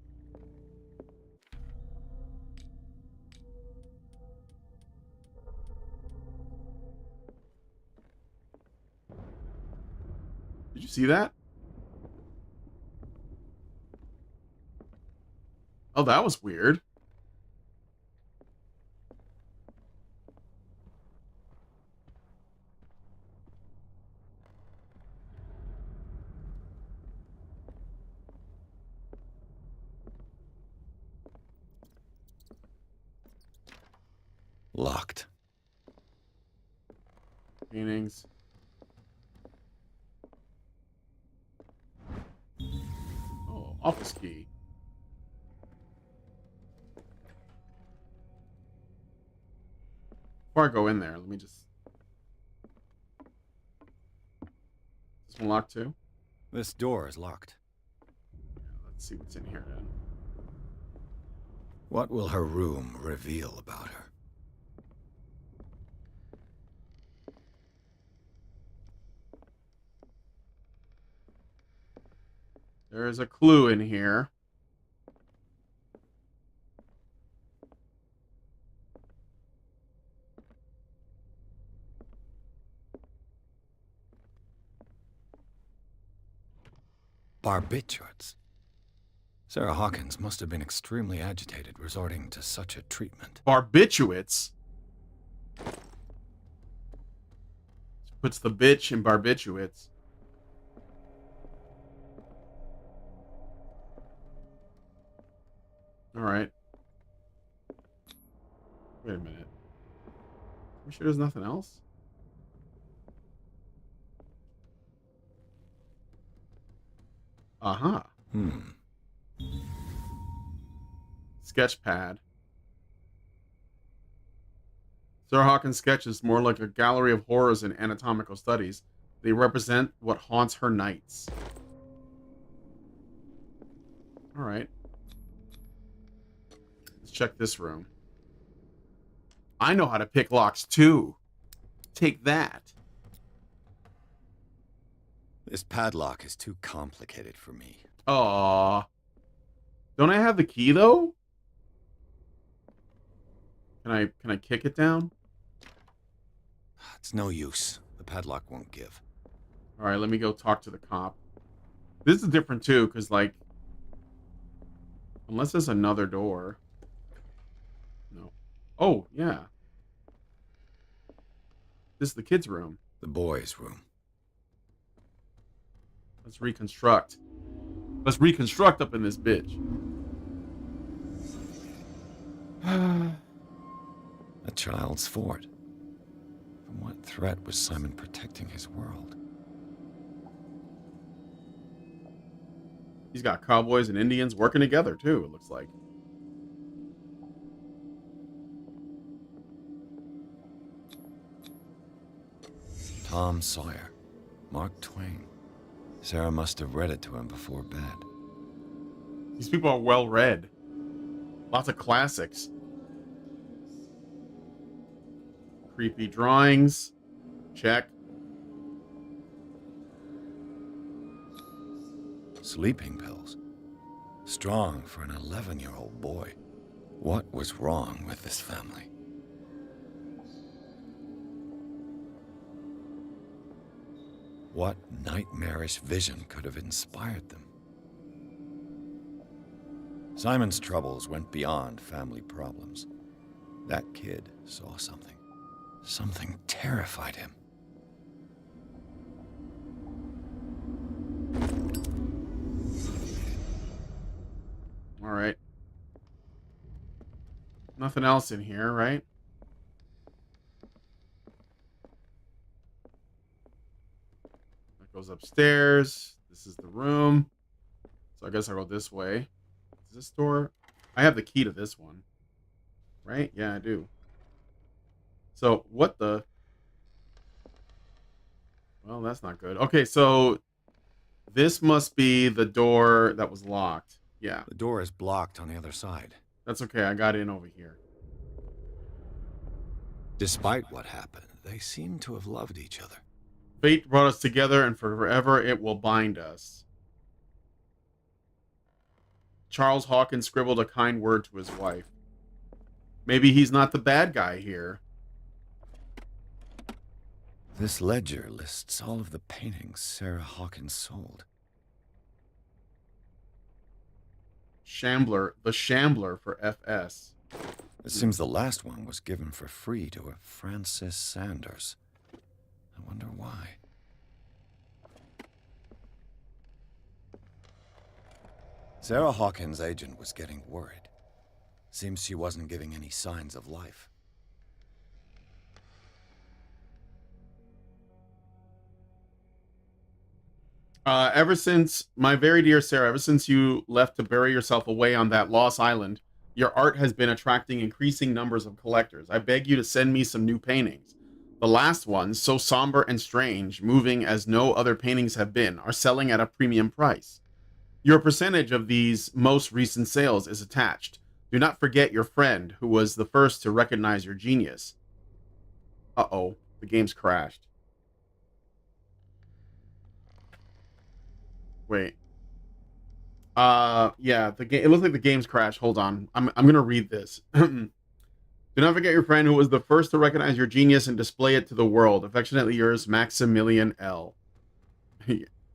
Did you see that? Oh, that was weird. Locked. Paintings. Oh, office key. Before I go in there, let me just... Is this one locked too? This door is locked. Yeah, let's see what's in here then. What will her room reveal about her? There's a clue in here. Barbiturates. Sarah Hawkins must have been extremely agitated resorting to such a treatment. Barbiturates? Puts the bitch in barbiturates. Alright. Wait a minute. You sure there's nothing else? Uh-huh. Sketch pad. Sarah Hawkins' sketch is more like a gallery of horrors and anatomical studies. They represent what haunts her nights. Alright. Let's check this room. I know how to pick locks too. Take that. This padlock is too complicated for me. Aww. Don't I have the key though? Can I kick it down? It's no use. The padlock won't give. Alright, let me go talk to the cop. This is different too, because like, unless there's another door. No. Oh, yeah. This is the kid's room. The boys' room. Let's reconstruct. Let's reconstruct up in this bitch. A child's fort. From what threat was Simon protecting his world? He's got cowboys and Indians working together too, it looks like. Tom Sawyer. Mark Twain. Sarah must have read it to him before bed. These people are well read. Lots of classics. Creepy drawings. Check. Sleeping pills. Strong for an 11-year-old boy. What was wrong with this family? What nightmarish vision could have inspired them? Simon's troubles went beyond family problems. That kid saw something. Something terrified him. All right. Nothing else in here, right? That goes upstairs. This is the room. So I guess I'll go this way. Is this door? I have the key to this one. Right? Yeah, I do. So, what the... Well, that's not good. Okay, so this must be the door that was locked. Yeah. The door is blocked on the other side. That's okay. I got in over here. Despite what happened, they seem to have loved each other. Fate brought us together, and forever it will bind us. Charles Hawkins scribbled a kind word to his wife. Maybe he's not the bad guy here. This ledger lists all of the paintings Sarah Hawkins sold. Shambler, the Shambler for FS. It seems the last one was given for free to a Francis Sanders. I wonder why. Sarah Hawkins' agent was getting worried. Seems she wasn't giving any signs of life. Ever since, my very dear Sarah, ever since you left to bury yourself away on that lost island, your art has been attracting increasing numbers of collectors. I beg you to send me some new paintings. The last ones, so somber and strange, moving as no other paintings have been, are selling at a premium price. Your percentage of these most recent sales is attached. Do not forget your friend who was the first to recognize your genius. Uh-oh, the game's crashed. Wait. Yeah, the game. It looks like the game's crashed. Hold on. I'm gonna read this. Do not forget your friend who was the first to recognize your genius and display it to the world. Affectionately yours, Maximilian L.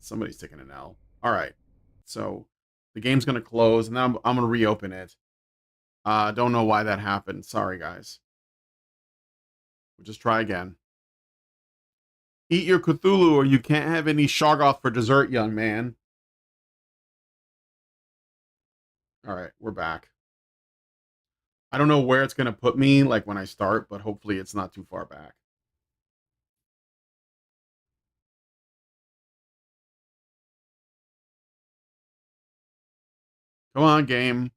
Somebody's taking an L. All right. So the game's gonna close, and then I'm gonna reopen it. Don't know why that happened. Sorry, guys. We'll just try again. Eat your Cthulhu, or you can't have any Shoggoth for dessert, young man. All right, we're back. I don't know where it's gonna put me, like when I start, but hopefully it's not too far back. Come on, game.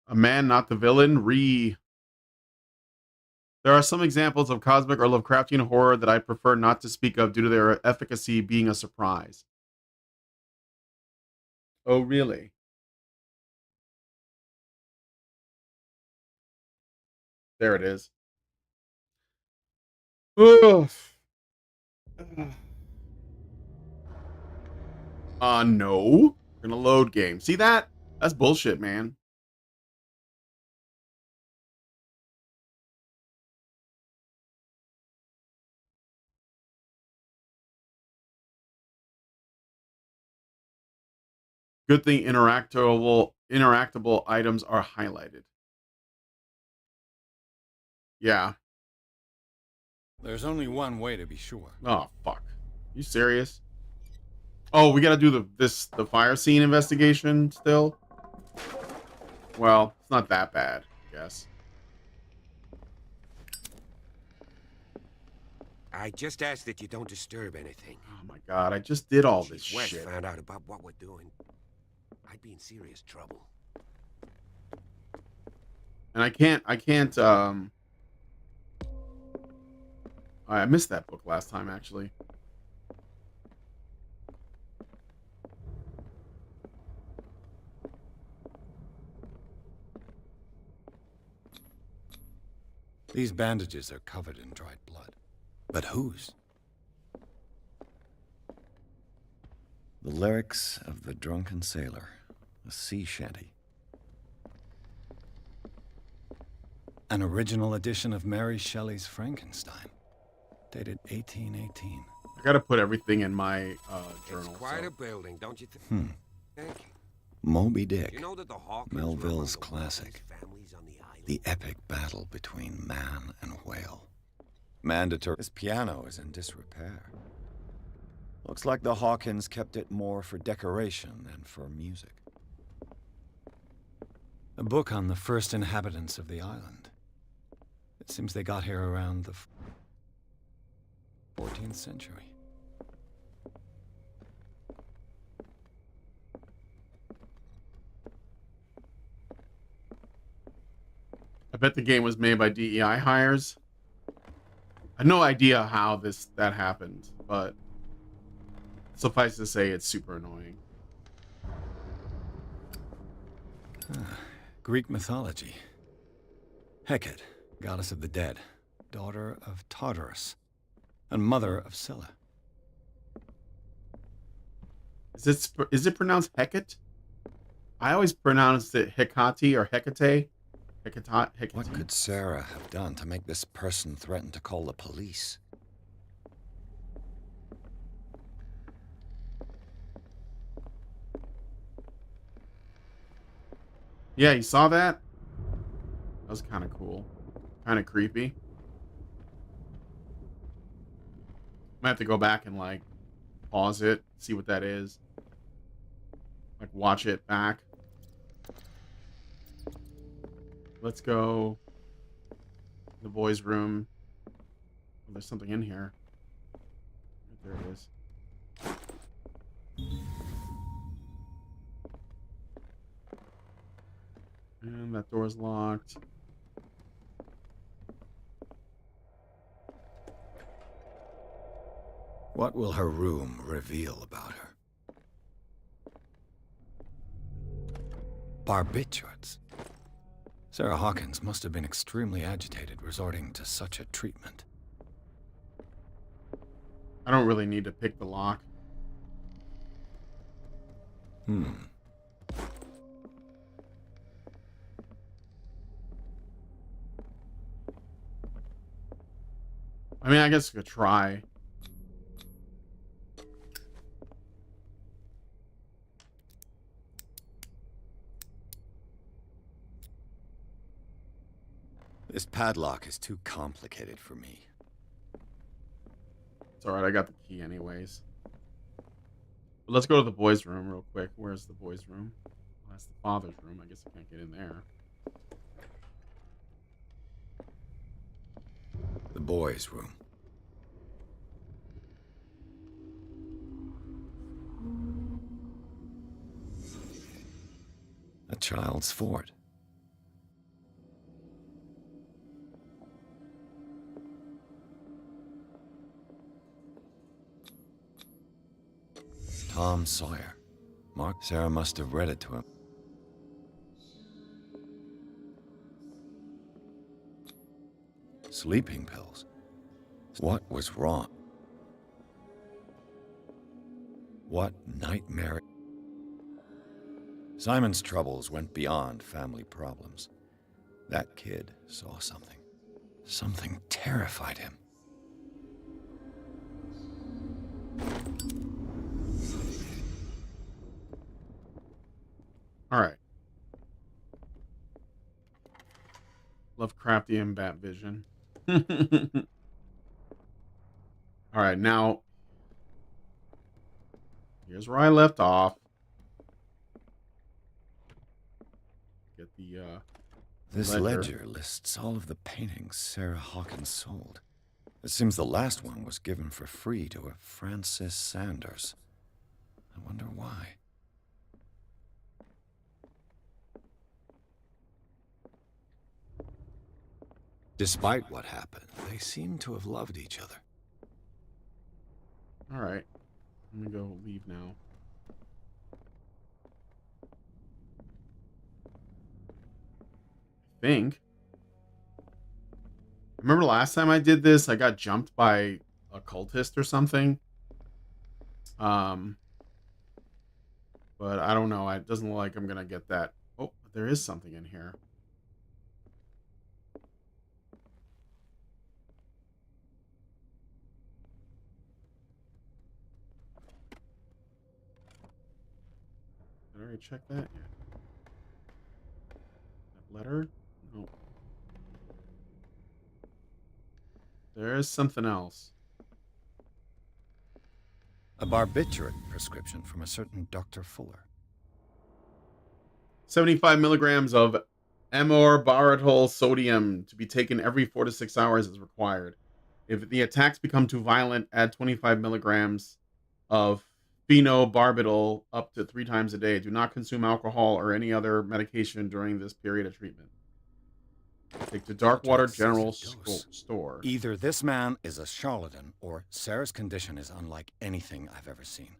A man, not the villain. There are some examples of cosmic or Lovecraftian horror that I prefer not to speak of due to their efficacy being a surprise. Oh, really? There it is. Ugh. No. We're gonna load game. See that? That's bullshit, man. Good thing interactable items are highlighted. Yeah. There's only one way to be sure. Oh, fuck. You serious? Oh, we gotta do the fire scene investigation still? Well, it's not that bad, I guess. I just ask that you don't disturb anything. Oh my god, I just did all this If Wes shit. found out about what we're doing, I'd be in serious trouble. And I can't, I missed that book last time, actually. These bandages are covered in dried blood. But whose? The lyrics of the drunken sailor, a sea shanty. An original edition of Mary Shelley's Frankenstein, dated 1818. I gotta put everything in my journal. It's quite a building, don't you think? Thank you. Moby Dick, You know that the Hawkins Melville's were among the classic. wealthiest families on the island? The epic battle between man and whale. Mandatory. This piano is in disrepair. Looks like the Hawkins kept it more for decoration than for music. A book on the first inhabitants of the island. It seems they got here around the 14th century. I bet the game was made by DEI hires. I have no idea how that happened, but suffice to say, it's super annoying. Greek mythology. Hecate, goddess of the dead, daughter of Tartarus, and mother of Scylla. Is it pronounced Hecate? I always pronounced it Hecate or Hecate. Hecate. What could Sarah have done to make this person threaten to call the police? Yeah, you saw that? That was kind of cool. Kind of creepy. Might have to go back and, like, pause it, see what that is. Like, watch it back. Let's go. The boys' room. Oh, there's something in here. There it is. And that door's locked. What will her room reveal about her? Barbiturates. Sarah Hawkins must have been extremely agitated resorting to such a treatment. I don't really need to pick the lock. I mean, I guess I could try. This padlock is too complicated for me. It's alright, I got the key anyways. But let's go to the boys' room real quick. Where's the boys' room? Well, that's the father's room. I guess I can't get in there. The boys' room. A child's fort. Tom Sawyer. Sarah must have read it to him. Sleeping pills. What was wrong? What nightmare? Simon's troubles went beyond family problems. That kid saw something. Something terrified him. All right. Lovecraftian bat vision. All right, now here's where I left off. Get the This ledger lists all of the paintings Sarah Hawkins sold. It seems the last one was given for free to a Francis Sanders. I wonder why. Despite what happened, they seem to have loved each other. All right. Let me go leave now. I think. Remember last time I did this, I got jumped by a cultist or something. But I don't know. It doesn't look like I'm gonna get that. Oh, there is something in here. Did I already check that? Yeah. That letter? No. There is something else. A barbiturate prescription from a certain Dr. Fuller. 75 milligrams of amorbarbital sodium to be taken every 4 to 6 hours is required. If the attacks become too violent, add 25 milligrams of phenobarbital up to 3 times a day. Do not consume alcohol or any other medication during this period of treatment. Take to Darkwater General Store. Either this man is a charlatan, or Sarah's condition is unlike anything I've ever seen.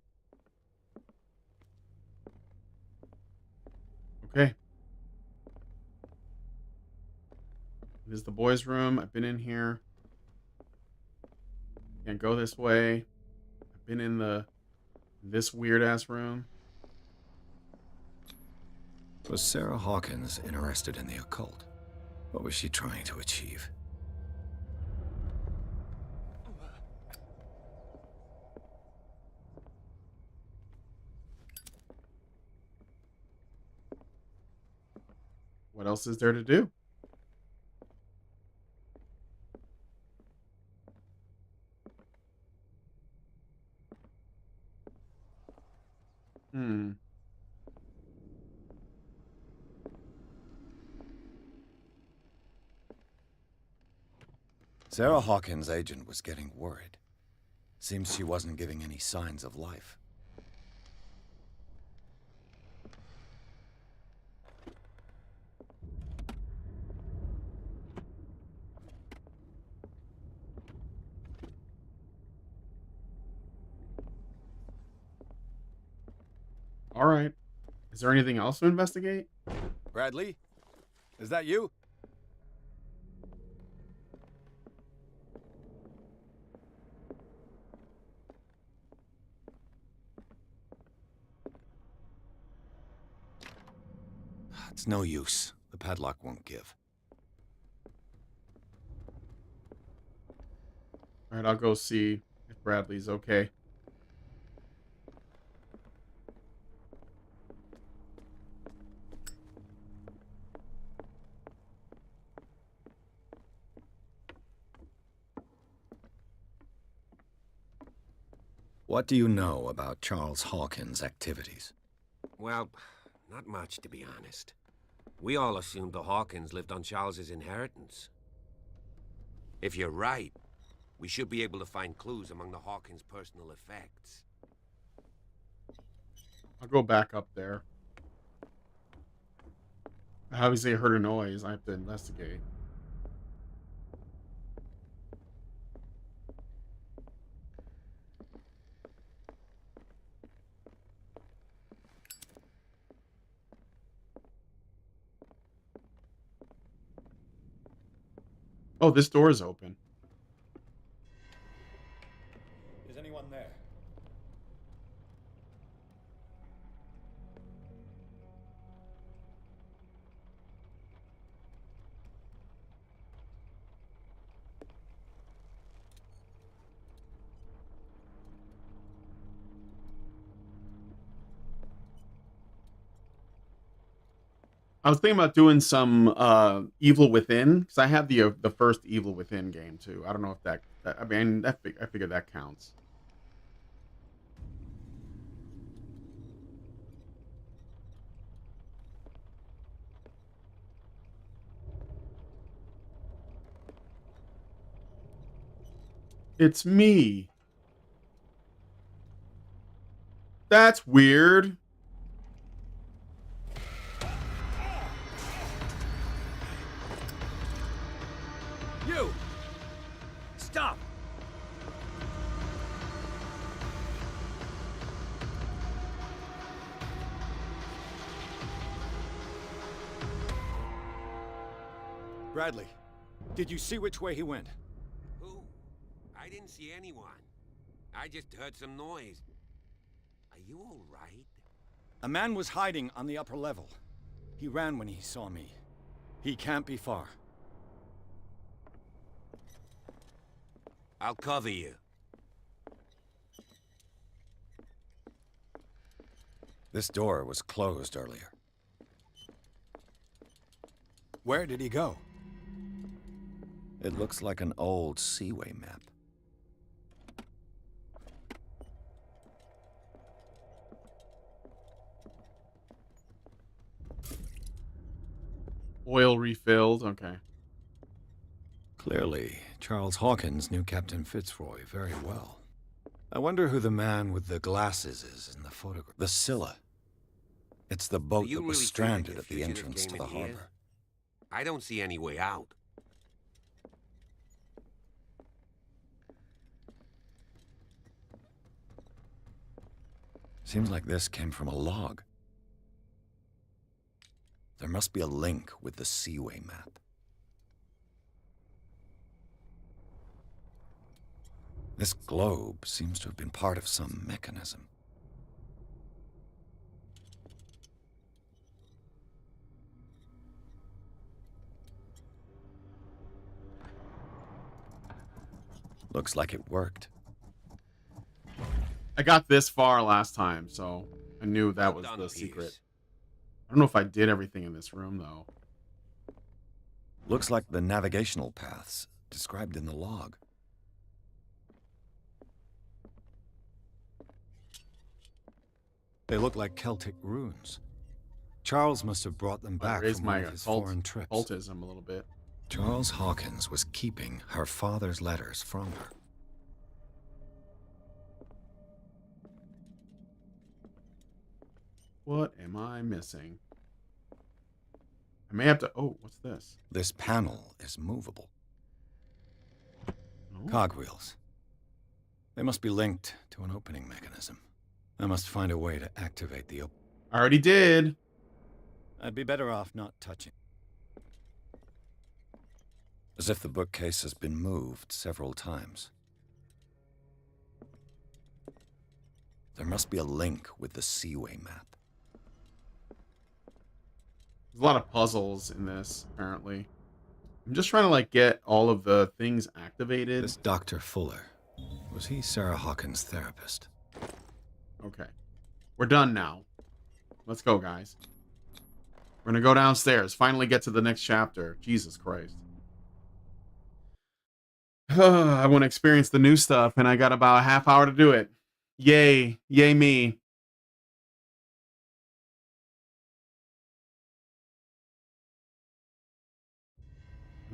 Okay. This is the boys' room. I've been in here. Can't go this way. I've been in this weird-ass room. Was Sarah Hawkins interested in the occult? What was she trying to achieve? What else is there to do? Sarah Hawkins' agent was getting worried. Seems she wasn't giving any signs of life. All right. Is there anything else to investigate? Bradley? Is that you? It's no use. The padlock won't give. All right, I'll go see if Bradley's okay. What do you know about Charles Hawkins' activities? Well, not much, to be honest. We all assumed the Hawkins lived on Charles's inheritance. If you're right, we should be able to find clues among the Hawkins' personal effects. I'll go back up there. Obviously, I heard a noise. I have to investigate. Oh, this door is open. Is anyone there? I was thinking about doing some Evil Within, because I have the first Evil Within game too. I don't know if I mean, I figure that counts. It's me. That's weird. You! Stop! Bradley, did you see which way he went? Who? I didn't see anyone. I just heard some noise. Are you all right? A man was hiding on the upper level. He ran when he saw me. He can't be far. I'll cover you. This door was closed earlier. Where did he go? It looks like an old seaway map. Oil refilled. Okay. Clearly, Charles Hawkins knew Captain Fitzroy very well. I wonder who the man with the glasses is in the photograph. The Scylla. It's the boat that was stranded at the entrance to the harbor. I don't see any way out. Seems like this came from a log. There must be a link with the Seaway map. This globe seems to have been part of some mechanism. Looks like it worked. I got this far last time, so I knew that was the secret. I don't know if I did everything in this room, though. Looks like the navigational paths described in the log. They look like Celtic runes. Charles must have brought them back from one of his foreign trips. Occultism a little bit. Charles Hawkins was keeping her father's letters from her. What am I missing? I may have to... Oh, what's this? This panel is movable. Oh. Cogwheels. They must be linked to an opening mechanism. I must find a way to activate the I already did. I'd be better off not touching. As if the bookcase has been moved several times. There must be a link with the Seaway map. There's a lot of puzzles in this, apparently. I'm just trying to, like, get all of the things activated. This Dr. Fuller, was he Sarah Hawkins' therapist? Okay. We're done now. Let's go, guys. We're gonna go downstairs. Finally get to the next chapter. Jesus Christ. I want to experience the new stuff, and I got about a half hour to do it. Yay. Yay me.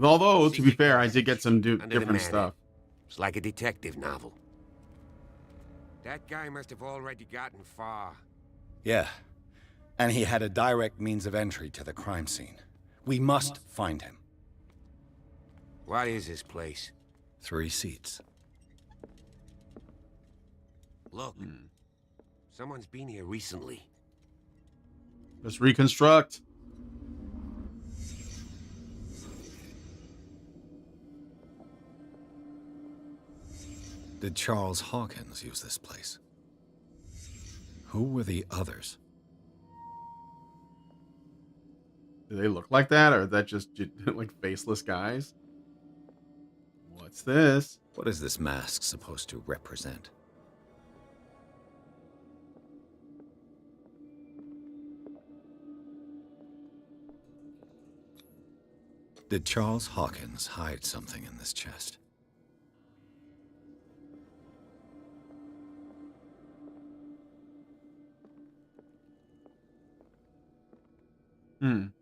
Although, to be fair, I did get some different stuff. It's like a detective novel. That guy must have already gotten far. Yeah. And he had a direct means of entry to the crime scene. We must find him. What is this place? 3 seats. Look. Someone's been here recently. Let's reconstruct. Did Charles Hawkins use this place? Who were the others? Do they look like that, or is that just like faceless guys? What's this? What is this mask supposed to represent? Did Charles Hawkins hide something in this chest? Am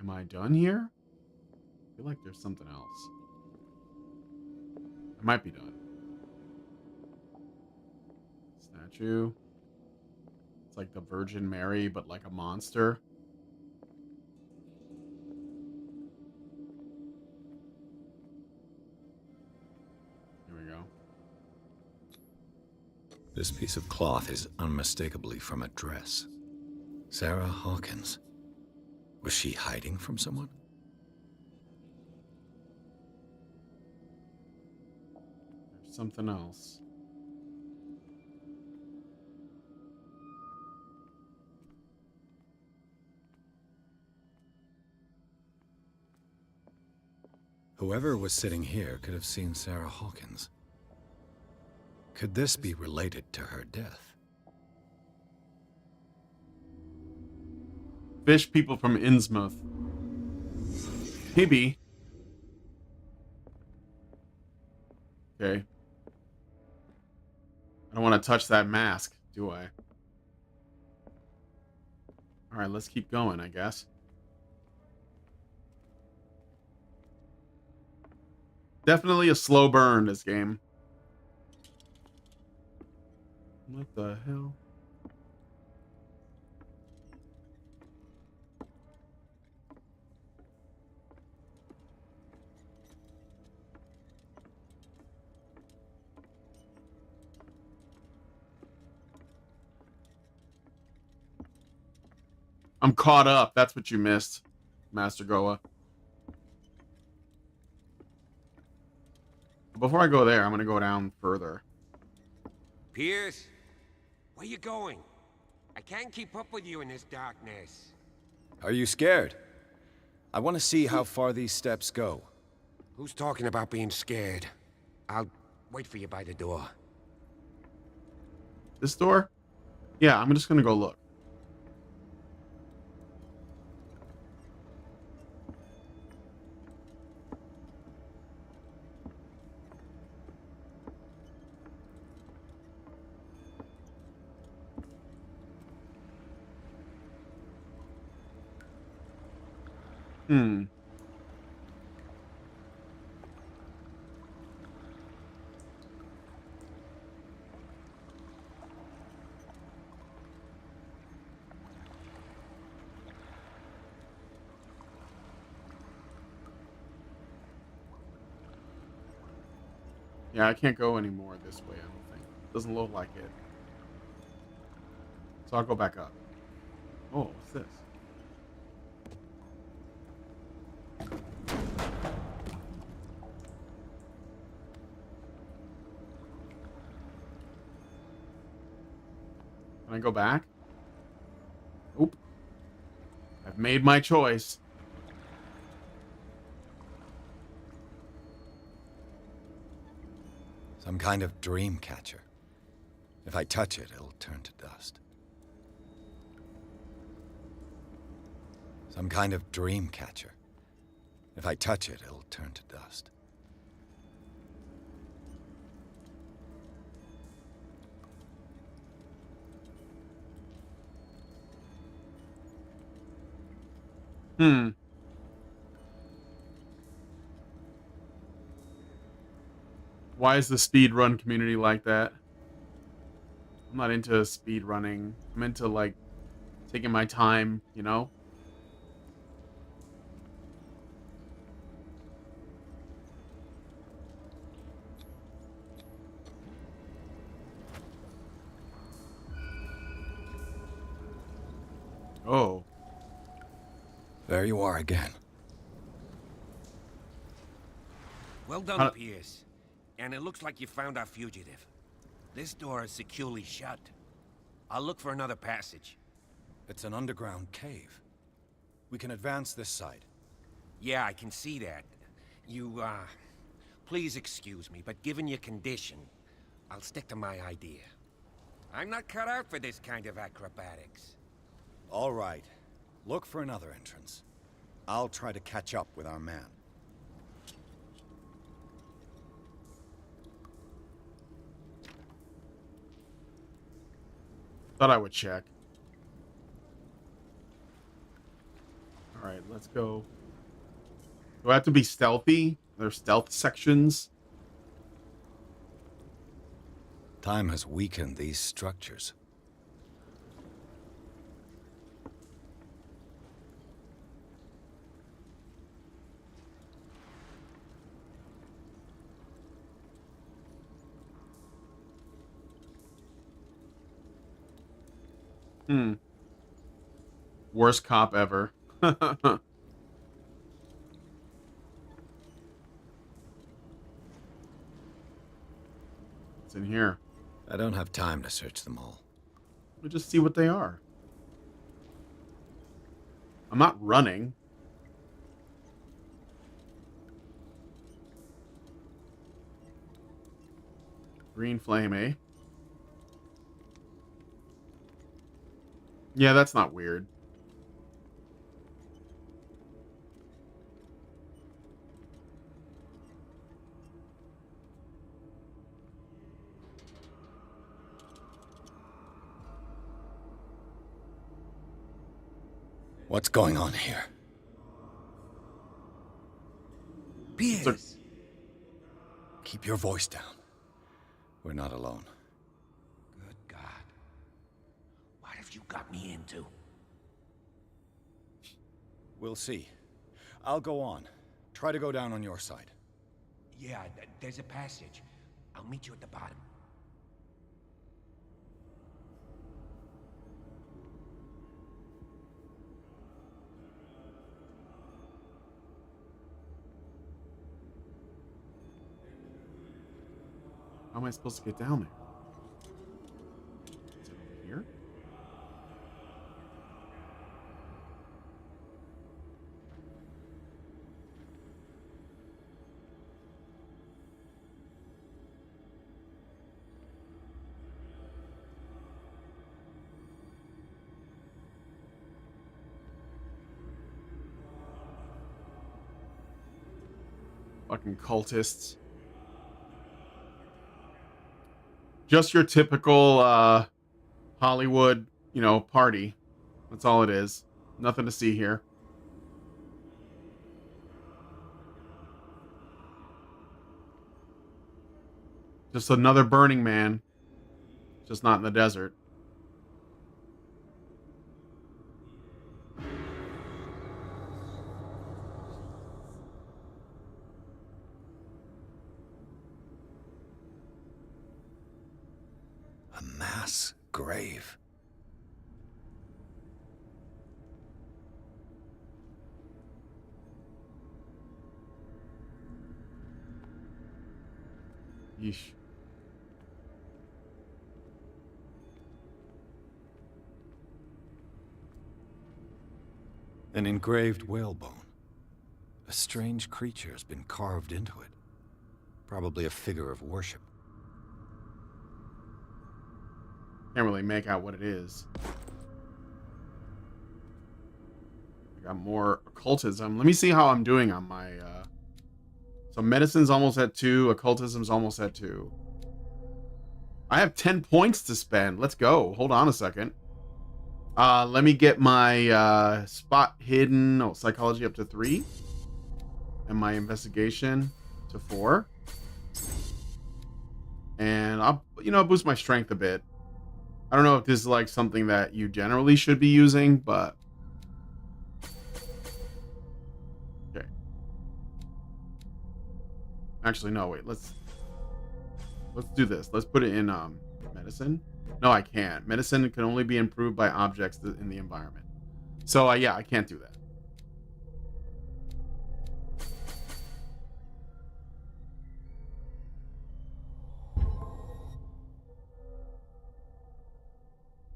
I done here? I feel like there's something else. I might be done. Statue. It's like the Virgin Mary, but like a monster. Here we go. This piece of cloth is unmistakably from a dress. Sarah Hawkins. Was she hiding from someone? There's something else. Whoever was sitting here could have seen Sarah Hawkins. Could this be related to her death? Fish people from Innsmouth. Maybe. Okay. I don't want to touch that mask, do I? Alright, let's keep going, I guess. Definitely a slow burn, this game. What the hell? I'm caught up. That's what you missed, Master Goa. Before I go there, I'm going to go down further. Pierce? Where you going? I can't keep up with you in this darkness. Are you scared? I want to see how far these steps go. Who's talking about being scared? I'll wait for you by the door. This door? Yeah, I'm just going to go look. Yeah, I can't go anymore this way, I don't think. Doesn't look like it. So I'll go back up. Oh, what's this? Can I go back? Oop. I've made my choice. Some kind of dream catcher. If I touch it, it'll turn to dust. Some kind of dream catcher. If I touch it, it'll turn to dust. Why is the speed run community like that? I'm not into speed running. I'm into, like, taking my time, you know? Oh. There you are again. Well done, Pierce. And it looks like you found our fugitive. This door is securely shut. I'll look for another passage. It's an underground cave. We can advance this side. Yeah, I can see that. You, please excuse me, but given your condition, I'll stick to my idea. I'm not cut out for this kind of acrobatics. All right. Look for another entrance. I'll try to catch up with our man. Thought I would check. Alright, let's go. Do I have to be stealthy? There's stealth sections. Time has weakened these structures. Worst cop ever. What's in here? I don't have time to search them all. Let me just see what they are. I'm not running. Green flame, eh? Yeah, that's not weird. What's going on here? Pierce! Keep your voice down. We're not alone. Good God. What have you got me into? We'll see. I'll go on. Try to go down on your side. Yeah, there's a passage. I'll meet you at the bottom. How am I supposed to get down there? Is it over here? Fucking cultists. Just your typical Hollywood, you know, party. That's all it is. Nothing to see here. Just another Burning Man. Just not in the desert. A mass grave. Yeesh. An engraved whalebone. A strange creature has been carved into it. Probably a figure of worship. Can't really make out what it is. I got more occultism. Let me see how I'm doing on my so medicine's almost at 2, occultism's almost at 2. I have 10 points to spend. Let's go. Hold on a second. Let me get my spot hidden, no, psychology up to 3. And my investigation to 4. And I'll, boost my strength a bit. I don't know if this is like something that you generally should be using, but okay. Actually, no, wait. Let's do this. Let's put it in medicine. No, I can't. Medicine can only be improved by objects in the environment. So yeah, I can't do that.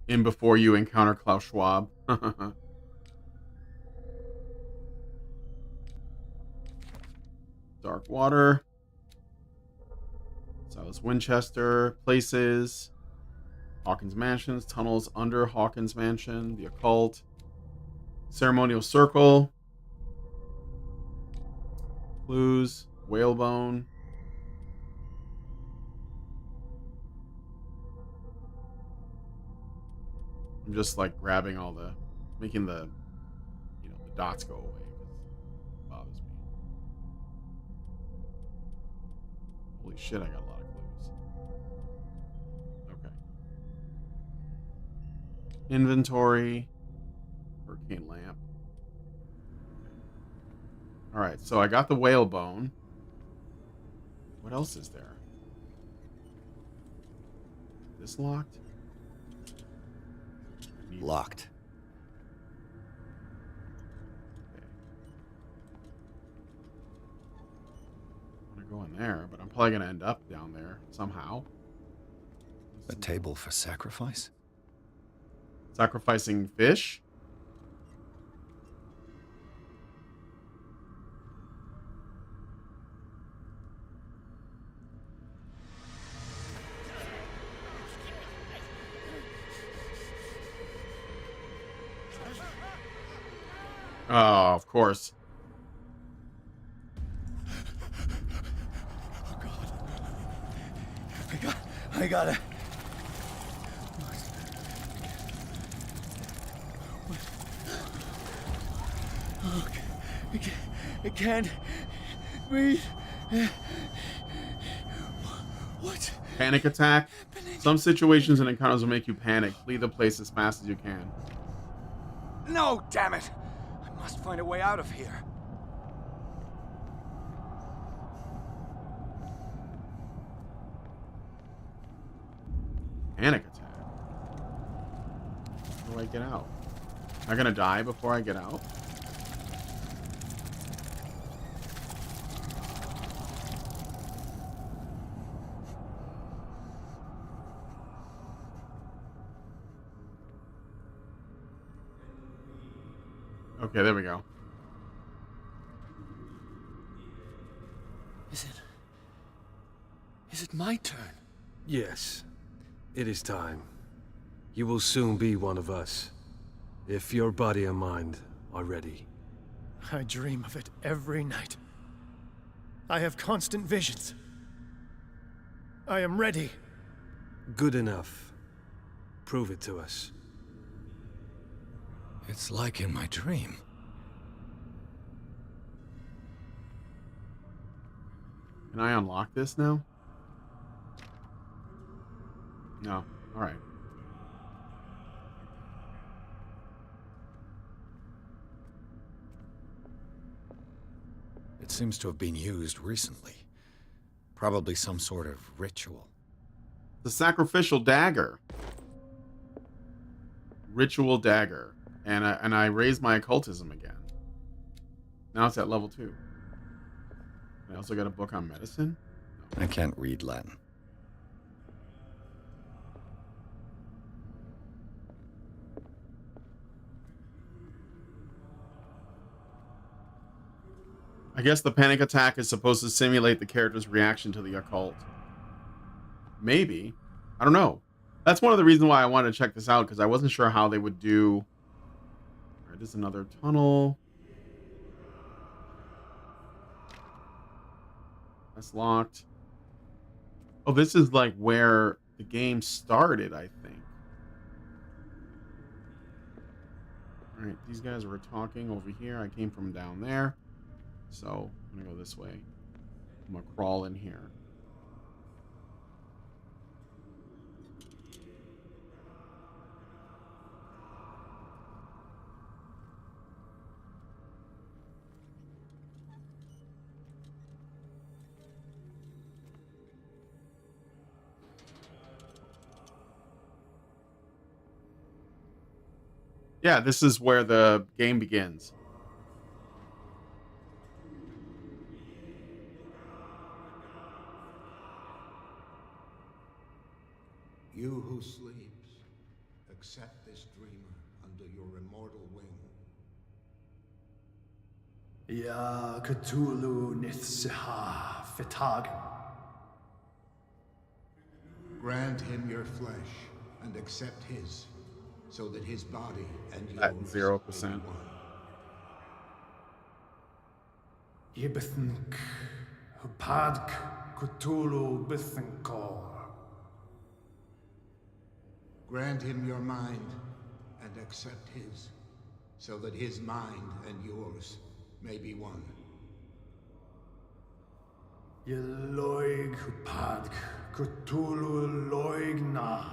In before you encounter Klaus Schwab. Dark water. Silas Winchester. Places. Hawkins Mansions. Tunnels under Hawkins Mansion. The occult. Ceremonial circle. Clues. Whalebone. I'm just like grabbing all the, making the, the dots go away because it bothers me. Holy shit, I got a lot of clues. Okay. Inventory. Hurricane lamp. All right, so I got the whalebone. What else is there? This locked? Locked. Okay. I want to go in there, but I'm probably going to end up down there somehow. A table for sacrifice? Sacrificing fish? Oh, of course. Oh, God. I got it. Oh, I can't breathe. What? Panic attack? Some situations and encounters will make you panic. Flee the place as fast as you can. No, damn it! I must find a way out of here. Panic attack? How do I get out? Am I gonna die before I get out? Okay, there we go. Is it my turn? Yes, it is time. You will soon be one of us, if your body and mind are ready. I dream of it every night. I have constant visions. I am ready. Good enough. Prove it to us. It's like in my dream. Can I unlock this now? No. Alright. It seems to have been used recently. Probably some sort of ritual. The sacrificial dagger. Ritual dagger. And I raised my occultism again. Now it's at level 2. I also got a book on medicine. I can't read Latin. I guess the panic attack is supposed to simulate the character's reaction to the occult. Maybe. I don't know. That's one of the reasons why I wanted to check this out, because I wasn't sure how they would do. All right, there's another tunnel. That's locked. Oh, this is like where the game started, I think. All right, these guys were talking over here. I came from down there. So I'm gonna go this way. I'm gonna crawl in here. Yeah, this is where the game begins. You who sleeps, accept this dreamer under your immortal wing. Ya Cthulhu Nithsiha Fitagen. Grant him your flesh and accept his, so that his body and At yours 0%. Yibithink Hupadk Cthulhu Bithinkor. Grant him your mind and accept his, so that his mind and yours may be one. Yeloig Hupadk Cthulhu Loigna.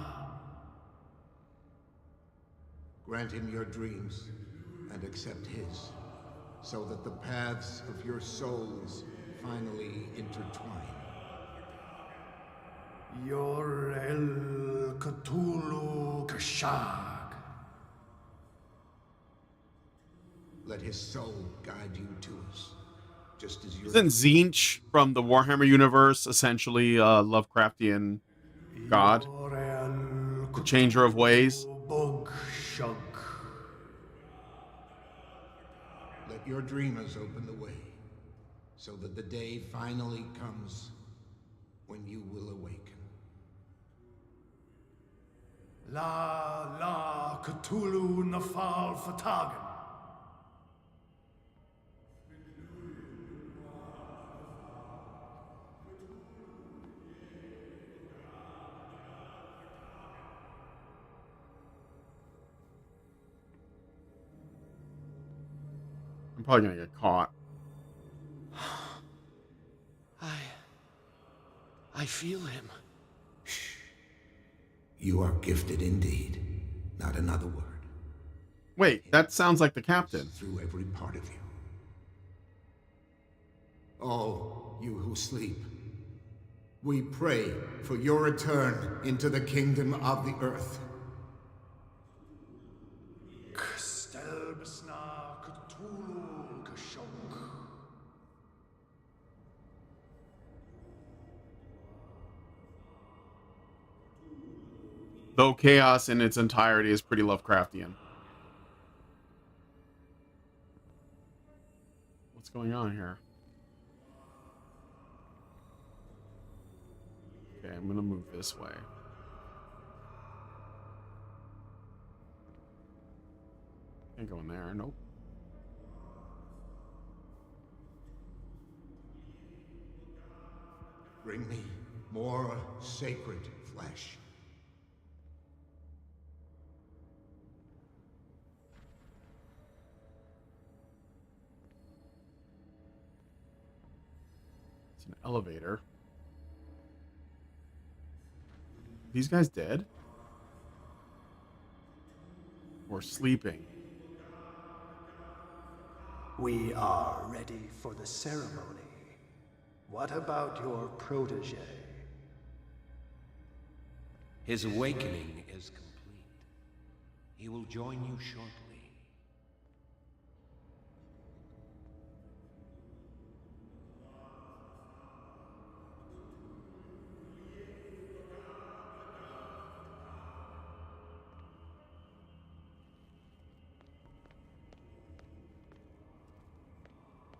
Grant him your dreams and accept his, so that the paths of your souls finally intertwine. Yor El Cthulhu Kashag. Let his soul guide you to us, just as your... Isn't Tzeentch from the Warhammer universe essentially a Lovecraftian god? The changer of ways? Let your dreamers open the way, so that the day finally comes when you will awaken. La Cthulhu Nafal Fatagan. I'm probably gonna get caught. I feel him. You are gifted indeed. Not another word. Wait, that sounds like the captain. Through every part of you. Oh, you who sleep. We pray for your return into the kingdom of the earth. Kstelbsna Cthulhu Kashok. Though chaos in its entirety is pretty Lovecraftian. What's going on here? Okay, I'm gonna move this way. Can't go in there, nope. Bring me more sacred flesh. It's an elevator. These guys dead? Or sleeping? We are ready for the ceremony. What about your protege? His awakening is complete. He will join you shortly.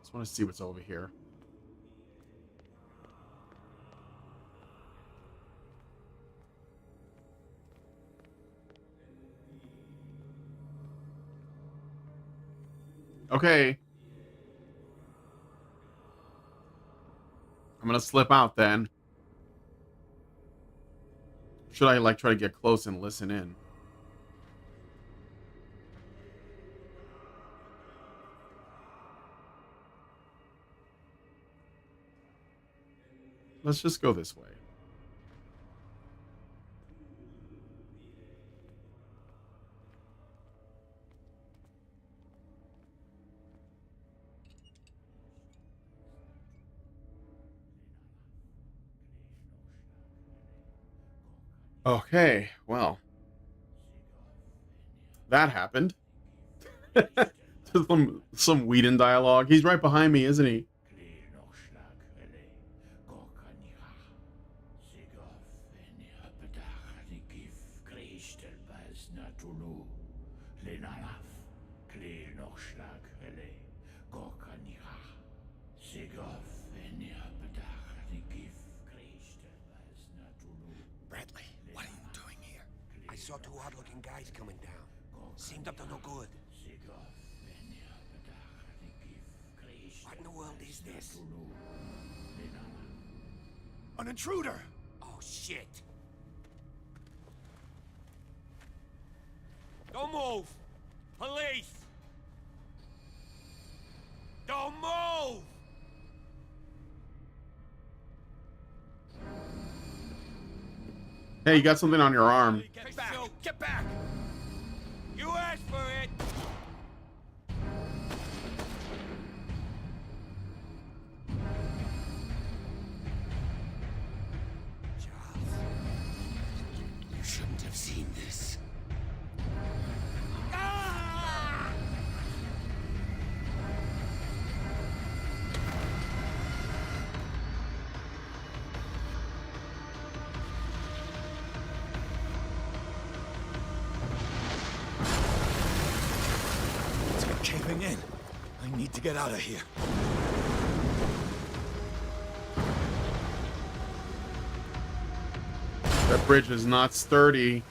Just want to see what's over here. Okay. I'm gonna slip out then. Should I like try to get close and listen in? Let's just go this way. Okay, well, that happened. some Whedon dialogue. He's right behind me, isn't he? Bradley, what are you doing here? I saw two odd-looking guys coming down. Seemed up to no good. What in the world is this? An intruder! Oh, shit. Don't move! Police! Don't move! Hey, you got something on your arm. Get back! Get back! You asked for it! Charles, you shouldn't have seen this. Caving in. I need to get out of here. That bridge is not sturdy.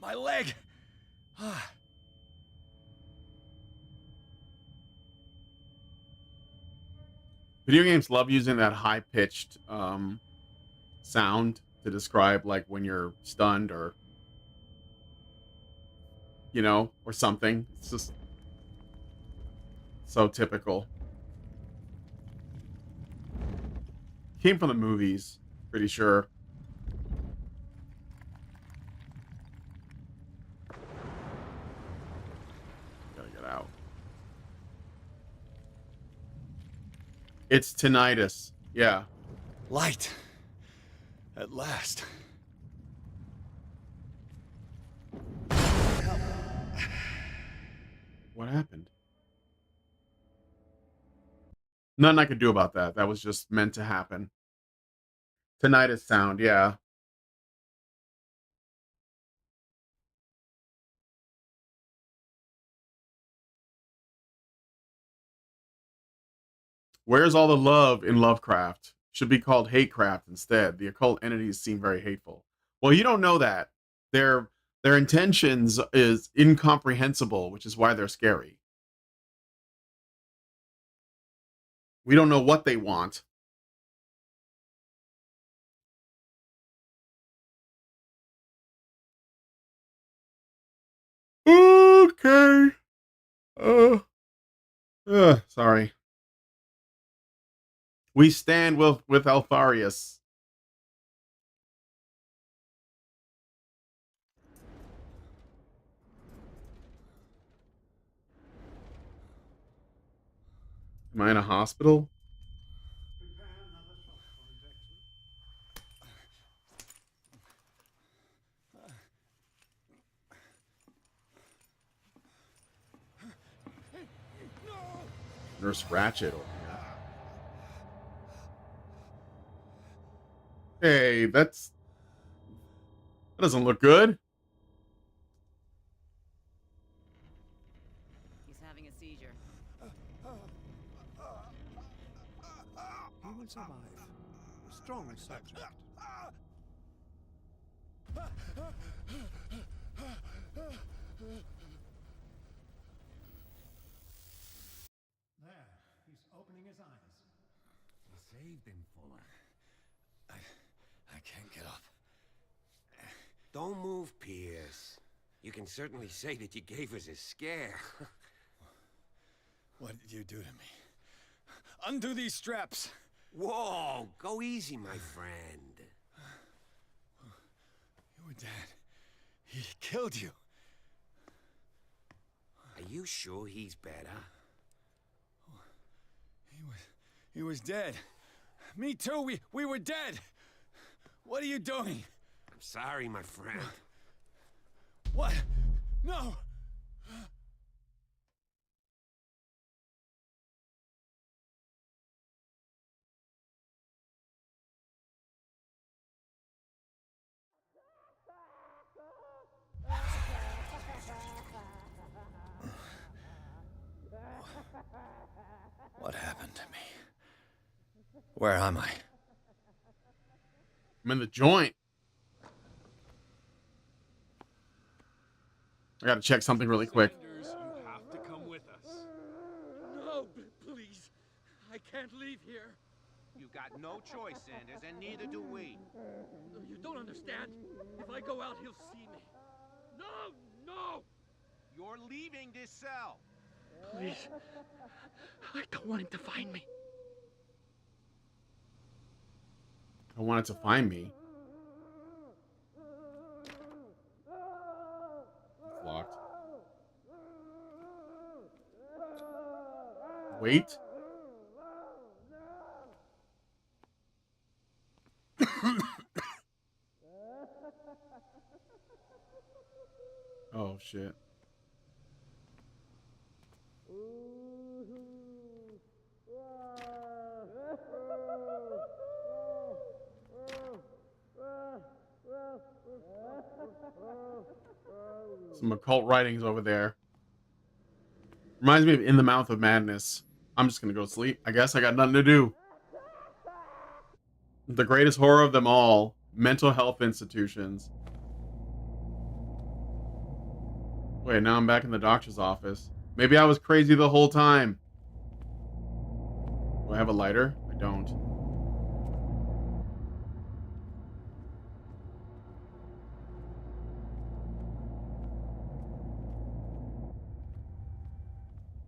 My leg! Video games love using that high-pitched sound to describe like when you're stunned or or something. It's just so typical. Came from the movies, pretty sure. Gotta get out. It's tinnitus. Yeah. Light. At last. What happened? Nothing I could do about that. That was just meant to happen. Tinnitus sound, yeah. Where's all the love in Lovecraft? Should be called hatecraft instead. The occult entities seem very hateful. Well, you don't know that. Their intentions is incomprehensible, which is why they're scary. We don't know what they want. Okay. Ugh, sorry. We stand with Alfarius. Am I in a hospital? Nurse Ratchet over here. Hey, that doesn't look good. He's having a seizure. He will survive. Strong subject. There, he's opening his eyes. You saved him, Fuller. I can't get up. Don't move, Pierce. You can certainly say that you gave us a scare. What did you do to me? Undo these straps! Whoa, go easy, my friend. You were dead. He killed you. Are you sure he's better? He was dead. Me too, we were dead. What are you doing? I'm sorry, my friend. What? No! What happened to me? Where am I? I'm in the joint. I gotta check something really quick. Sanders, you have to come with us. No, please. I can't leave here. You got no choice, Sanders, and neither do we. You don't understand. If I go out, he'll see me. No, no! You're leaving this cell. Please. I don't want him to find me. I wanted to find me. It's locked. Wait. Oh shit. Some occult writings over there. Reminds me of In the Mouth of Madness. I'm just gonna go sleep. I guess I got nothing to do. The greatest horror of them all. Mental health institutions. Wait, now I'm back in the doctor's office. Maybe I was crazy the whole time. Do I have a lighter? I don't.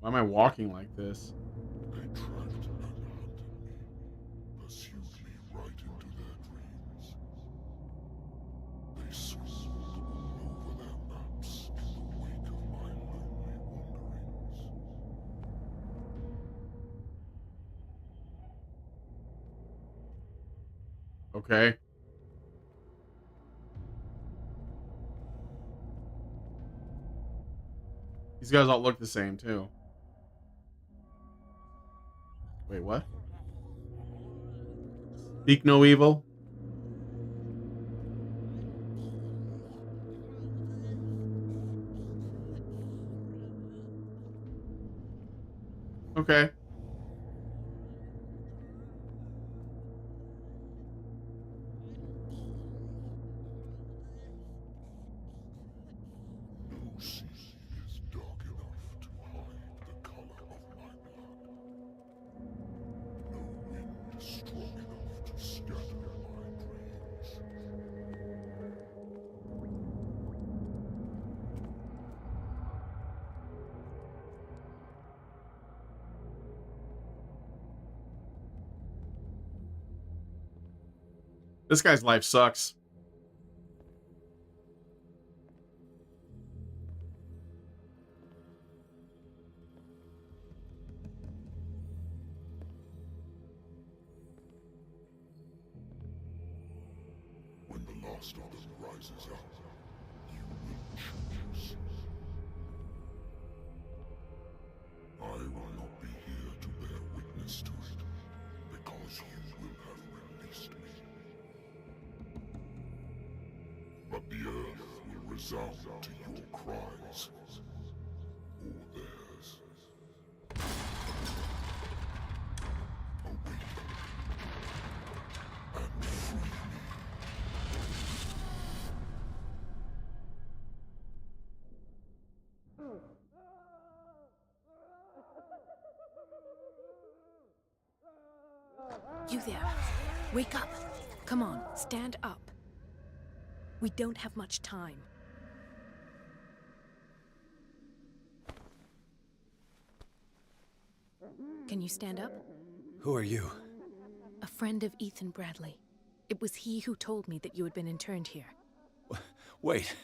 Why am I walking like this? They tracked and hunted me, pursued me right into their dreams. They swooped all over their maps in the wake of my lonely wanderings. Okay. These guys all look the same too. Wait, what? Speak no evil? Okay. No sea is dark enough to hide the color of my blood. No wind strong enough to scatter my dreams. This guy's life sucks. When the last of them rises up, you will choose. I will not be here to bear witness to it, because you will have released me. But the earth will resound to your cries, or theirs. Awaken and free me. You there. Wake up. Come on, stand up. We don't have much time. Can you stand up? Who are you? A friend of Ethan Bradley. It was he who told me that you had been interned here. Wait.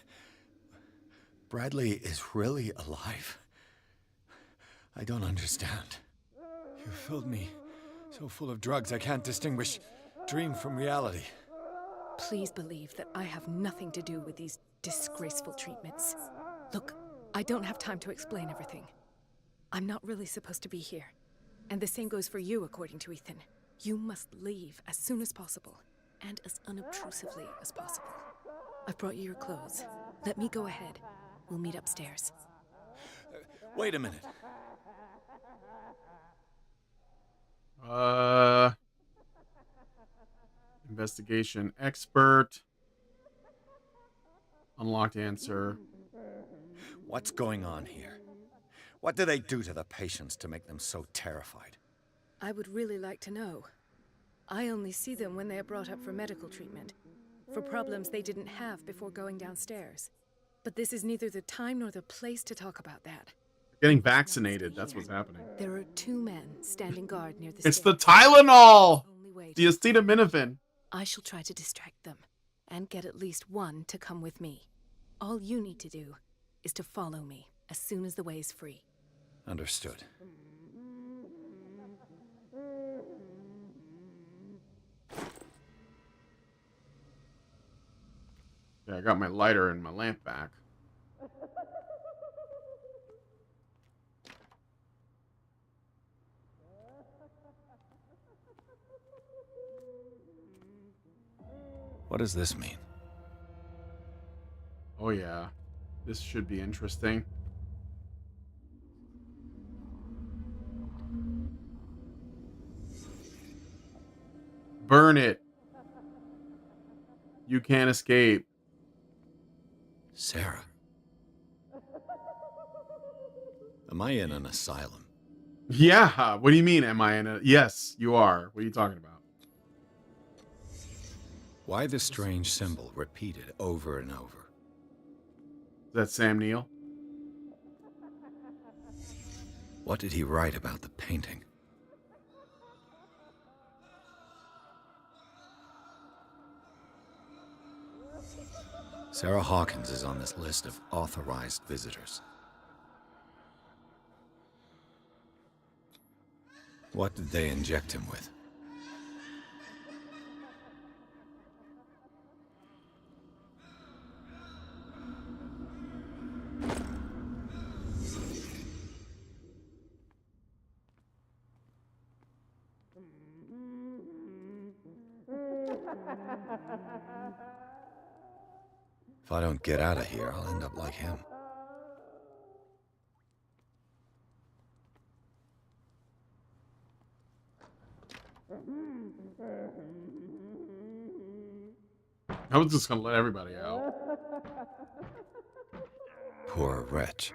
Bradley is really alive? I don't understand. You filled me so full of drugs I can't distinguish dream from reality. Please believe that I have nothing to do with these disgraceful treatments. Look, I don't have time to explain everything. I'm not really supposed to be here. And the same goes for you, according to Ethan. You must leave as soon as possible, and as unobtrusively as possible. I've brought you your clothes. Let me go ahead. We'll meet upstairs. Wait a minute. Investigation expert. Unlocked answer. What's going on here? What do they do to the patients to make them so terrified? I would really like to know. I only see them when they are brought up for medical treatment, for problems they didn't have before going downstairs. But this is neither the time nor the place to talk about that. Getting vaccinated, that's what's happening. There are two men standing guard near the It's stairs. the Tylenol! The acetaminophen. I shall try to distract them, and get at least one to come with me. All you need to do is to follow me as soon as the way is free. Understood. Yeah, I got my lighter and my lamp back. What does this mean? Oh yeah, this should be interesting. Burn it. You can't escape. Sarah. Am I in an asylum? Yeah, what do you mean, am I in a... Yes, you are. What are you talking about? Why the strange symbol repeated over and over? Is that Sam Neill? What did he write about the painting? Sarah Hawkins is on this list of authorized visitors. What did they inject him with? If I don't get out of here, I'll end up like him. I was just gonna let everybody out. Poor wretch.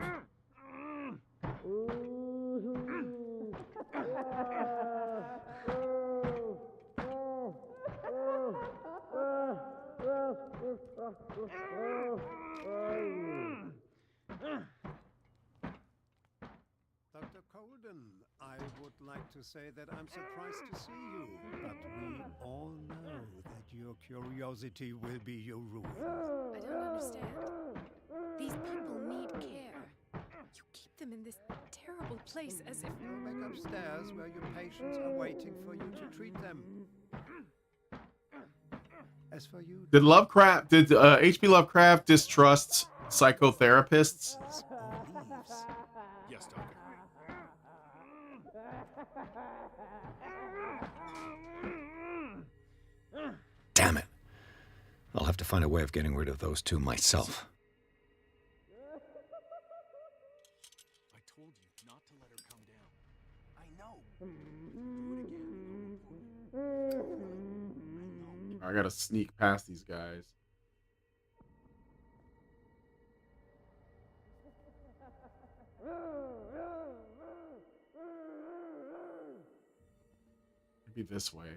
Dr. Colden, I would like to say that I'm surprised to see you, but we all know that your curiosity will be your ruin. I don't understand. These people need care. You keep them in this terrible place as if... Go back upstairs where your patients are waiting for you to treat them. As for you... Did H.P. Lovecraft distrust psychotherapists? Yes, Doctor. Damn it. I'll have to find a way of getting rid of those two myself. I told you not to let her come down. I know. Do it again. I gotta sneak past these guys. Maybe this way.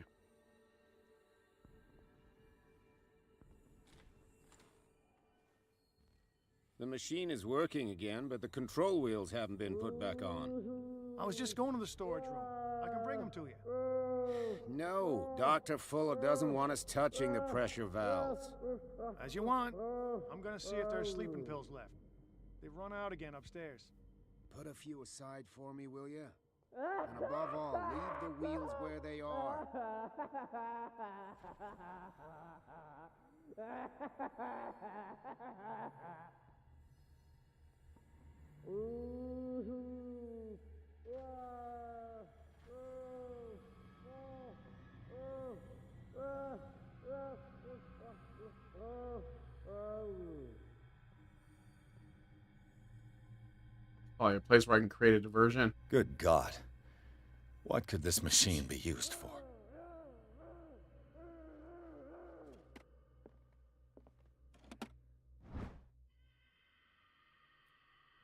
The machine is working again, but the control wheels haven't been put back on. I was just going to the storage room. I can bring them to you. No, Dr. Fuller doesn't want us touching the pressure valves. As you want. I'm gonna see if there's sleeping pills left. They've run out again upstairs. Put a few aside for me, will you? And above all, leave the wheels where they are. Probably a place where I can create a diversion. Good God. What could this machine be used for?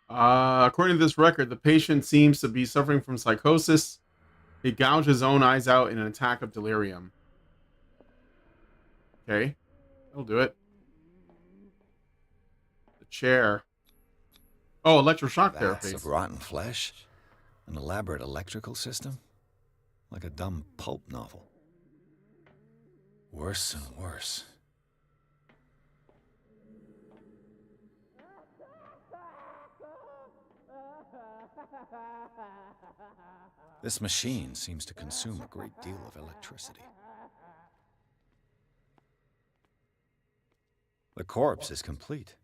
According to this record, the patient seems to be suffering from psychosis. He gouged his own eyes out in an attack of delirium. Okay, that'll do it. The chair. Oh, electroshock therapy. Vats of rotten flesh? An elaborate electrical system? Like a dumb pulp novel. Worse and worse. This machine seems to consume a great deal of electricity. The corpse is complete.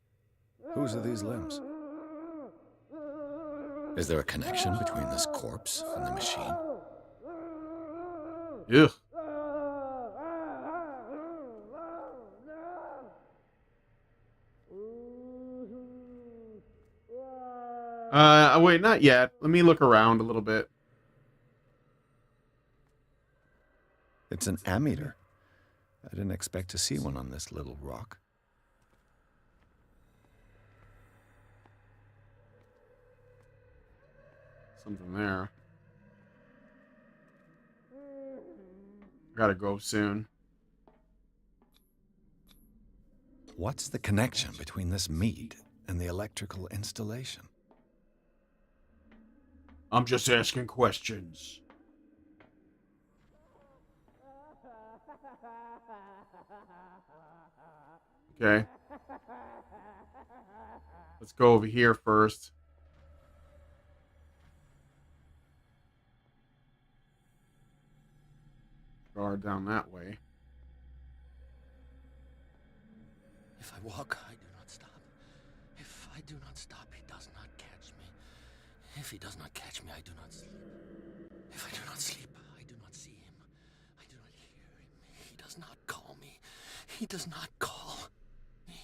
Whose are these limbs? Is there a connection between this corpse and the machine? Ugh. Wait, not yet. Let me look around a little bit. It's an ammeter. I didn't expect to see one on this little rock. Something there. Gotta go soon. What's the connection between this meat and the electrical installation? I'm just asking questions. Okay. Let's go over here first. Guard down that way. If I walk, I do not stop. If I do not stop, he does not catch me. If he does not catch me, I do not sleep. If I do not sleep, I do not see him. I do not hear him. He does not call me. He does not call me.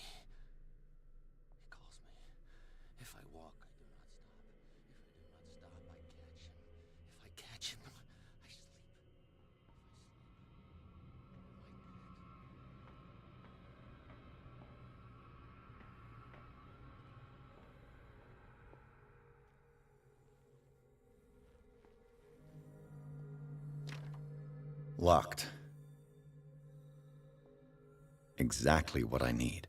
He calls me. If I walk, I do not stop. If I do not stop, I catch him. If I catch him, I sleep. Locked. Exactly what I need.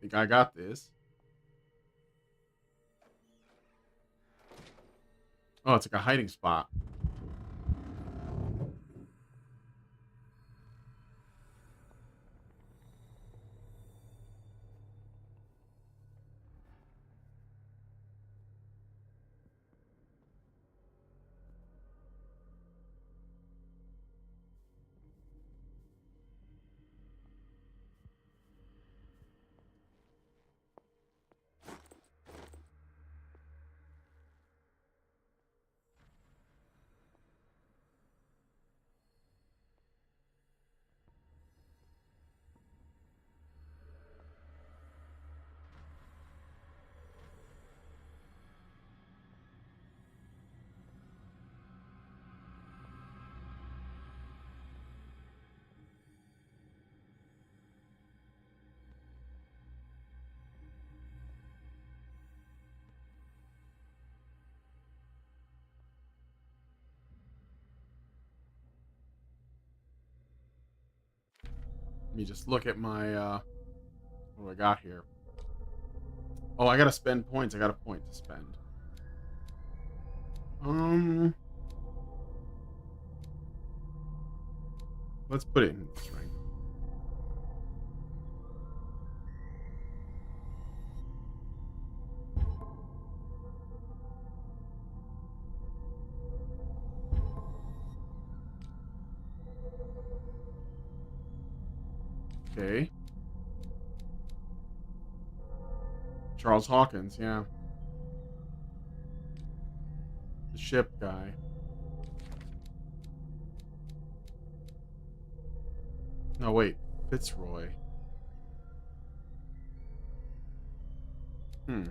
think I got this. Oh, it's like a hiding spot. Let me just look at my, what do I got here? Oh, I gotta spend points. I got a point to spend. Let's put it in strength. Okay. Charles Hawkins, yeah. The ship guy. No, wait. Fitzroy. Key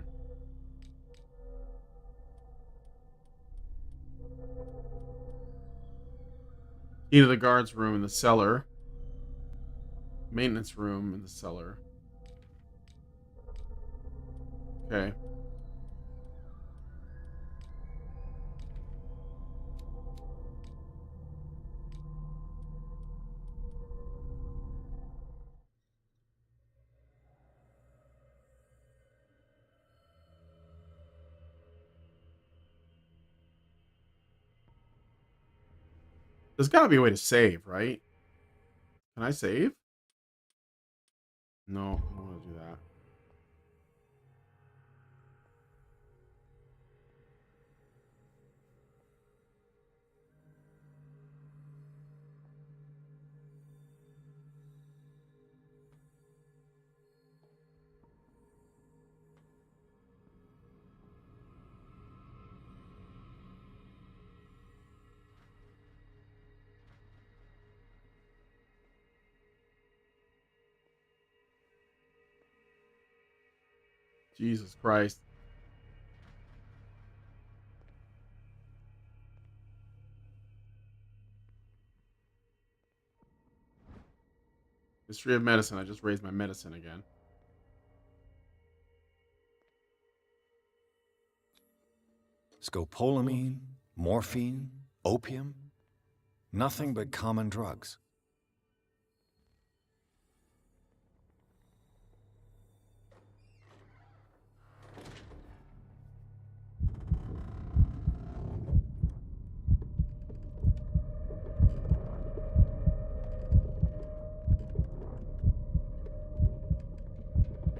to the guard's room in the cellar. Maintenance room in the cellar. Okay. There's gotta be a way to save, right? Can I save? No, I don't want to do that. Jesus Christ. History of medicine. I just raised my medicine again. Scopolamine, morphine, opium. Nothing but common drugs.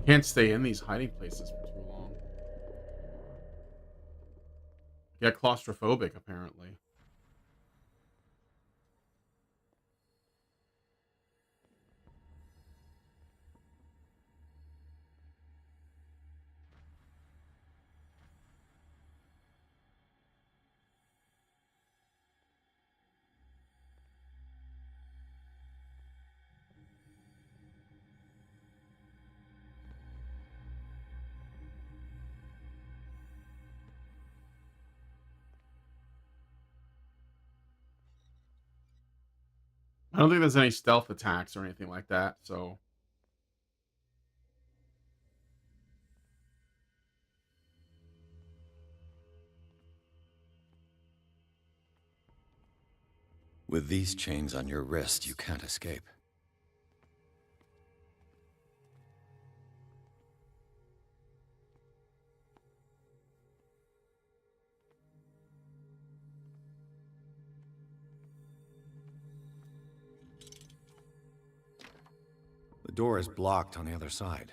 I can't stay in these hiding places for too long. Get claustrophobic, apparently. I don't think there's any stealth attacks or anything like that, so... With these chains on your wrist, you can't escape. door is blocked on the other side.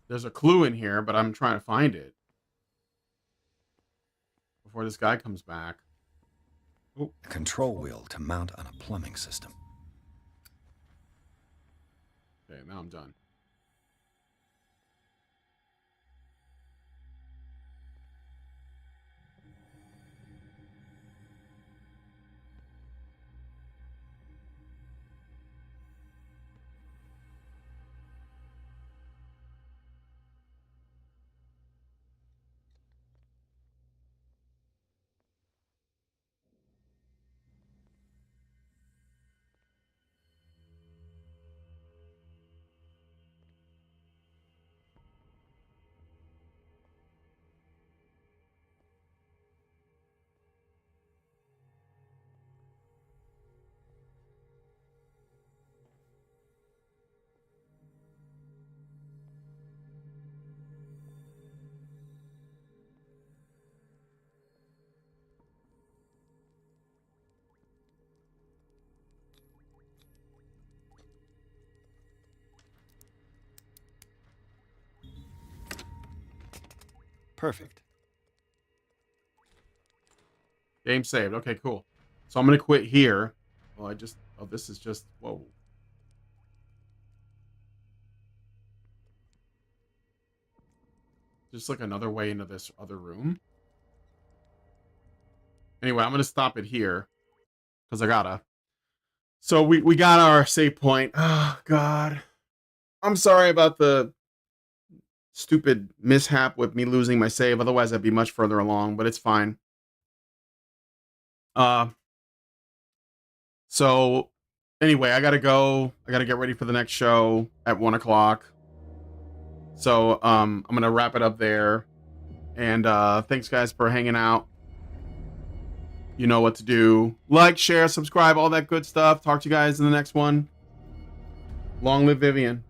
There's a clue in here, but I'm trying to find it before this guy comes back. A control wheel to mount on a plumbing system. Okay, now I'm done. Perfect. Game saved. Okay, cool. So I'm going to quit here. Well, this is just, whoa. Just like another way into this other room. Anyway, I'm going to stop it here because I gotta. So we got our save point. Oh, God. I'm sorry about the stupid mishap with me losing my save. Otherwise, I'd be much further along, but it's fine. So anyway, I gotta go. I gotta get ready for the next show at 1 o'clock. So I'm gonna wrap it up there. And thanks guys for hanging out. You know what to do. Like, share, subscribe, all that good stuff. Talk to you guys in the next one. Long live Vivian.